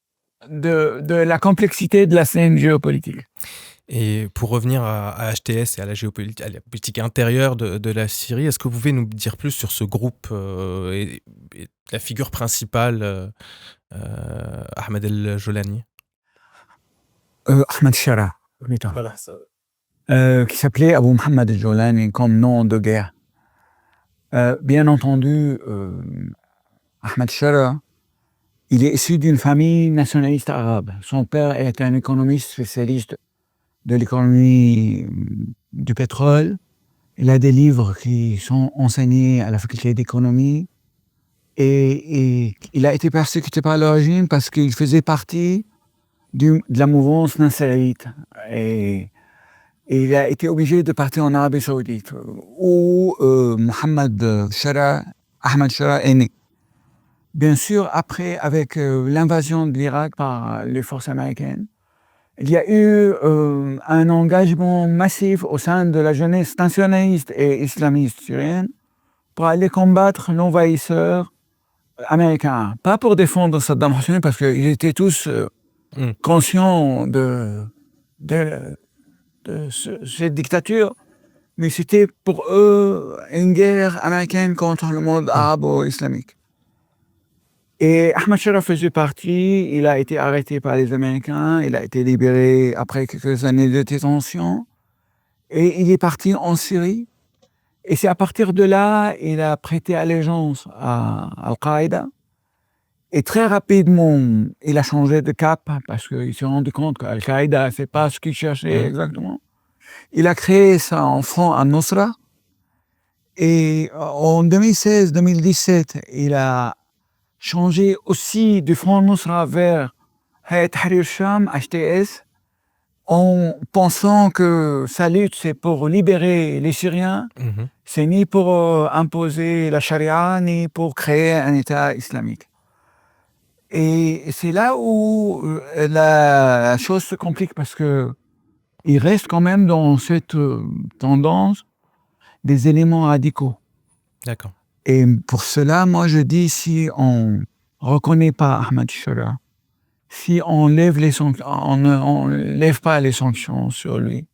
de la complexité de la scène géopolitique. Et pour revenir à HTS et à la géopolitique, à la politique intérieure de la Syrie, est-ce que vous pouvez nous dire plus sur ce groupe et la figure principale, Ahmed El-Jolani? Ahmed Shara, plutôt. Voilà, ça. Qui s'appelait Abu Mohammed El-Jolani comme nom de guerre. Bien entendu, Ahmed Shara, il est issu d'une famille nationaliste arabe. Son père est un économiste spécialiste de l'économie du pétrole. Il a des livres qui sont enseignés à la faculté d'économie. Et il a été persécuté par le régime parce qu'il faisait partie de la mouvance nasserite. Et il a été obligé de partir en Arabie Saoudite, où Ahmed Shara est né. Bien sûr, après, avec l'invasion de l'Irak par les forces américaines, il y a eu un engagement massif au sein de la jeunesse nationaliste et islamiste syrienne pour aller combattre l'envahisseur américain. Pas pour défendre Saddam Hussein, parce qu'ils étaient tous conscients de cette dictature, mais c'était pour eux une guerre américaine contre le monde arabo-islamique. Et Ahmed Shara faisait partie, il a été arrêté par les Américains, il a été libéré après quelques années de détention, et il est parti en Syrie. Et c'est à partir de là, il a prêté allégeance à Al-Qaïda. Et très rapidement, il a changé de cap parce qu'il s'est rendu compte qu'Al-Qaïda, c'est pas ce qu'il cherchait exactement. Il a créé son front Al-Nusra. Et en 2016-2017, il a changé aussi du front Nusra vers Hayat Tahrir Sham, HTS, en pensant que sa lutte, c'est pour libérer les Syriens. C'est ni pour imposer la charia, ni pour créer un État islamique. Et c'est là où la chose se complique, parce que il reste quand même dans cette tendance des éléments radicaux. D'accord. Et pour cela, moi je dis, si on reconnaît pas Ahmed Shara, si on lève les sanctions, on lève pas les sanctions sur lui,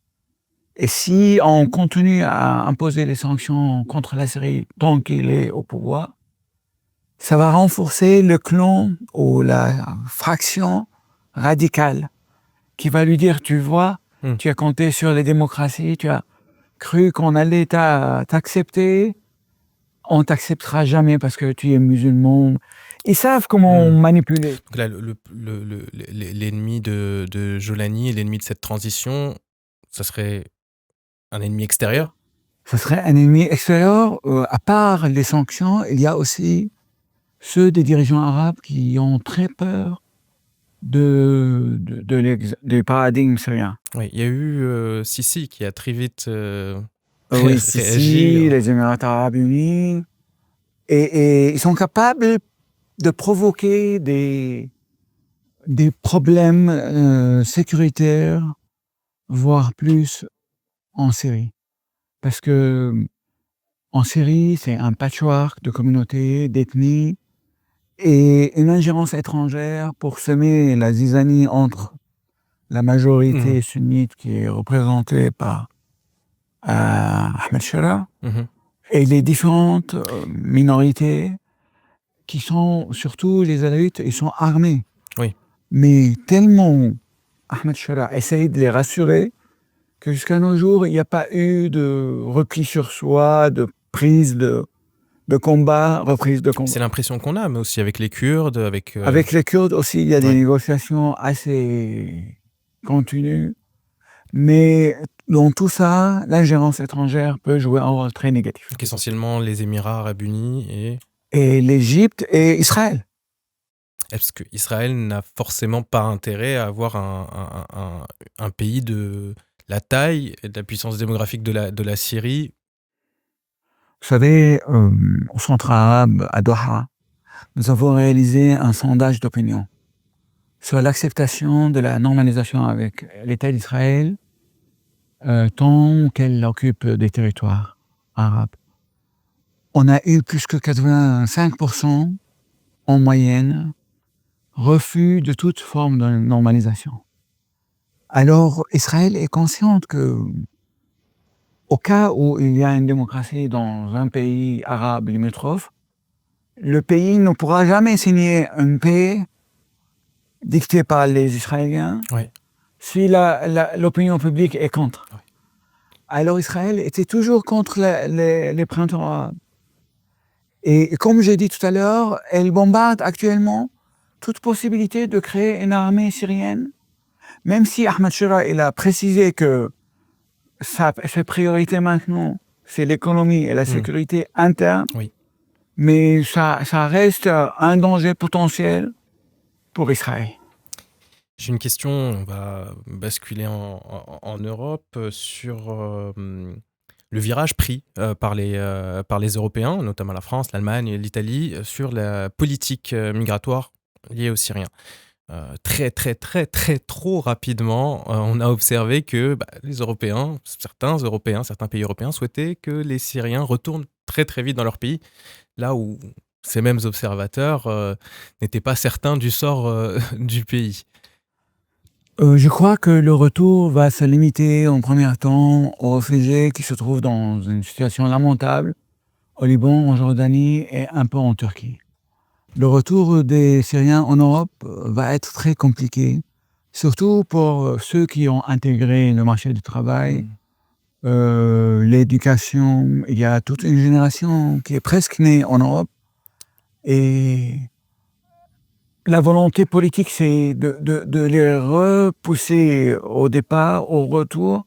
et si on continue à imposer les sanctions contre la Syrie tant qu'il est au pouvoir, ça va renforcer le clan ou la fraction radicale qui va lui dire, tu vois, tu as compté sur les démocraties, tu as cru qu'on allait t'accepter, on t'acceptera jamais parce que tu es musulman. Ils savent comment manipuler. Donc là, l'ennemi de Jolani et l'ennemi de cette transition, ça serait un ennemi extérieur? Ce serait un ennemi extérieur. À part les sanctions, il y a aussi ceux des dirigeants arabes qui ont très peur du paradigme syrien. Oui, il y a eu Sisi qui a très vite Oui, réagi. Sisi, les Émirats arabes unis. Et ils sont capables de provoquer des problèmes sécuritaires, voire plus, en Syrie. Parce que en Syrie, c'est un patchwork de communautés, d'ethnies, et une ingérence étrangère pour semer la zizanie entre la majorité sunnite qui est représentée par Ahmed Shara et les différentes minorités qui sont, surtout les alaouites, ils sont armés. Oui. Mais tellement Ahmed Shara essaye de les rassurer que jusqu'à nos jours, il n'y a pas eu de repli sur soi, de prise de combat, reprise de combat. C'est l'impression qu'on a, mais aussi avec les Kurdes, avec les Kurdes aussi, il y a des négociations assez continues. Mais dans tout ça, l'ingérence étrangère peut jouer un rôle très négatif. Donc essentiellement les Émirats arabes unis et l'Égypte et Israël. Est-ce que Israël n'a forcément pas intérêt à avoir un pays de la taille et de la puissance démographique de la Syrie? Vous savez, au Centre arabe, à Doha, nous avons réalisé un sondage d'opinion sur l'acceptation de la normalisation avec l'État d'Israël tant qu'elle occupe des territoires arabes. On a eu plus que 85% en moyenne refus de toute forme de normalisation. Alors, Israël est consciente que, au cas où il y a une démocratie dans un pays arabe limitrophe, le pays ne pourra jamais signer une paix dictée par les Israéliens Oui. si l'opinion publique est contre. Oui. Alors Israël était toujours contre les printemps arabes. Et comme j'ai dit tout à l'heure, elle bombarde actuellement toute possibilité de créer une armée syrienne, même si Ahmed Shira il a précisé que ses priorités maintenant, c'est l'économie et la sécurité interne, Oui. mais ça reste un danger potentiel pour Israël. J'ai une question, on va basculer en Europe sur le virage pris par les Européens, notamment la France, l'Allemagne et l'Italie, sur la politique migratoire liée aux Syriens. Très, très, très, très trop rapidement, on a observé que les Européens, certains pays européens souhaitaient que les Syriens retournent très, très vite dans leur pays, là où ces mêmes observateurs n'étaient pas certains du sort du pays. Je crois que le retour va se limiter en premier temps aux réfugiés qui se trouvent dans une situation lamentable au Liban, en Jordanie et un peu en Turquie. Le retour des Syriens en Europe va être très compliqué, surtout pour ceux qui ont intégré le marché du travail, l'éducation. Il y a toute une génération qui est presque née en Europe et la volonté politique, c'est de les repousser au départ, au retour,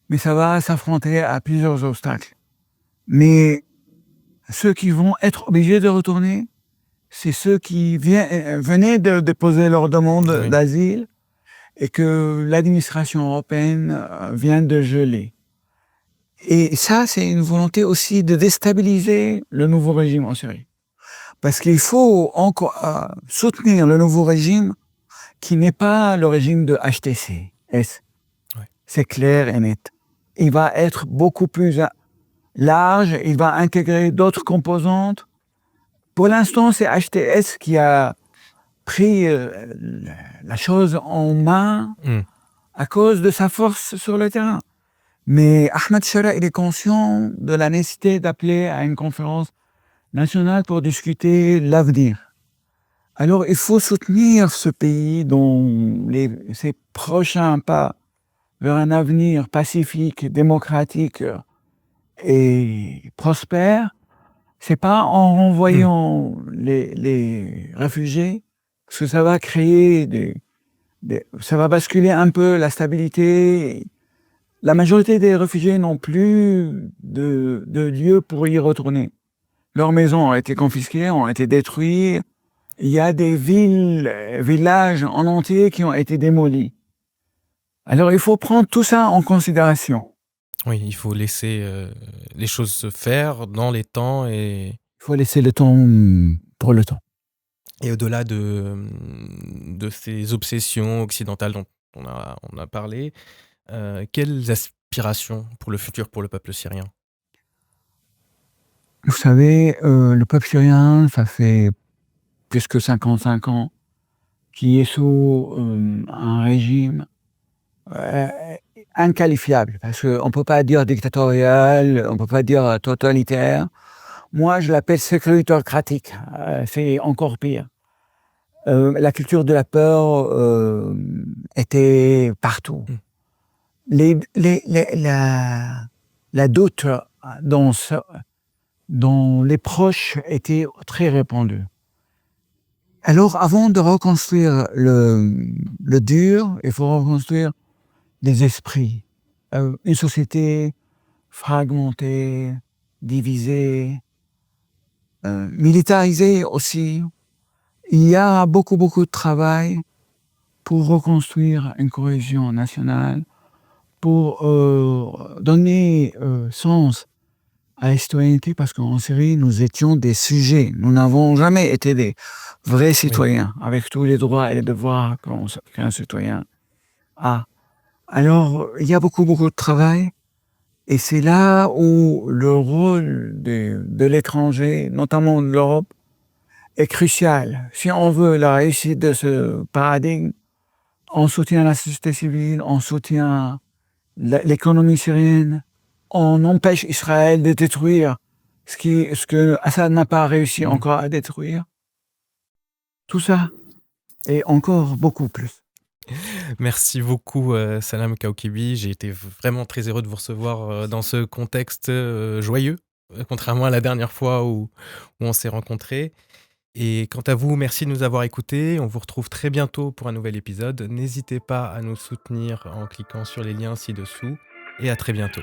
mais ça va s'affronter à plusieurs obstacles. Mais ceux qui vont être obligés de retourner, c'est ceux qui venaient de déposer leur demande d'asile et que l'administration européenne vient de geler. Et ça, c'est une volonté aussi de déstabiliser le nouveau régime en Syrie. Parce qu'il faut encore soutenir le nouveau régime qui n'est pas le régime de HTC. C'est clair et net. Il va être beaucoup plus large, il va intégrer d'autres composantes. Pour l'instant, c'est HTS qui a pris la chose en main à cause de sa force sur le terrain. Mais Ahmed Shara, il est conscient de la nécessité d'appeler à une conférence nationale pour discuter l'avenir. Alors, il faut soutenir ce pays dans ses prochains pas vers un avenir pacifique, démocratique et prospère. C'est pas en renvoyant les réfugiés, parce que ça va créer ça va basculer un peu la stabilité. La majorité des réfugiés n'ont plus de lieu pour y retourner. Leurs maisons ont été confisquées, ont été détruites. Il y a des villages en entier qui ont été démolis. Alors, il faut prendre tout ça en considération. Oui, il faut laisser les choses se faire dans les temps et... Il faut laisser le temps pour le temps. Et au-delà de ces obsessions occidentales dont on a parlé, quelles aspirations pour le futur pour le peuple syrien ? Vous savez, le peuple syrien, ça fait plus que 55 ans qu'il est sous un régime inqualifiable. Parce qu'on ne peut pas dire dictatorial, on ne peut pas dire totalitaire. Moi, je l'appelle sécuritocratique. C'est encore pire. La culture de la peur était partout. La doute dont les proches étaient très répandus. Alors, avant de reconstruire le dur, il faut reconstruire des esprits. Une société fragmentée, divisée, militarisée aussi. Il y a beaucoup de travail pour reconstruire une cohésion nationale, pour donner sens à la citoyenneté, parce qu'en Syrie, nous étions des sujets. Nous n'avons jamais été des vrais citoyens, avec tous les droits et les devoirs qu'un citoyen a. Alors, il y a beaucoup de travail, et c'est là où le rôle de l'étranger, notamment de l'Europe, est crucial. Si on veut la réussite de ce paradigme, on soutient la société civile, on soutient l'économie syrienne, on empêche Israël de détruire ce que Assad n'a pas réussi encore à détruire. Tout ça et encore beaucoup plus. Merci beaucoup, Salam Kawkibi. J'ai été vraiment très heureux de vous recevoir dans ce contexte joyeux, contrairement à la dernière fois où on s'est rencontrés. Et quant à vous, merci de nous avoir écoutés. On vous retrouve très bientôt pour un nouvel épisode. N'hésitez pas à nous soutenir en cliquant sur les liens ci-dessous. Et à très bientôt.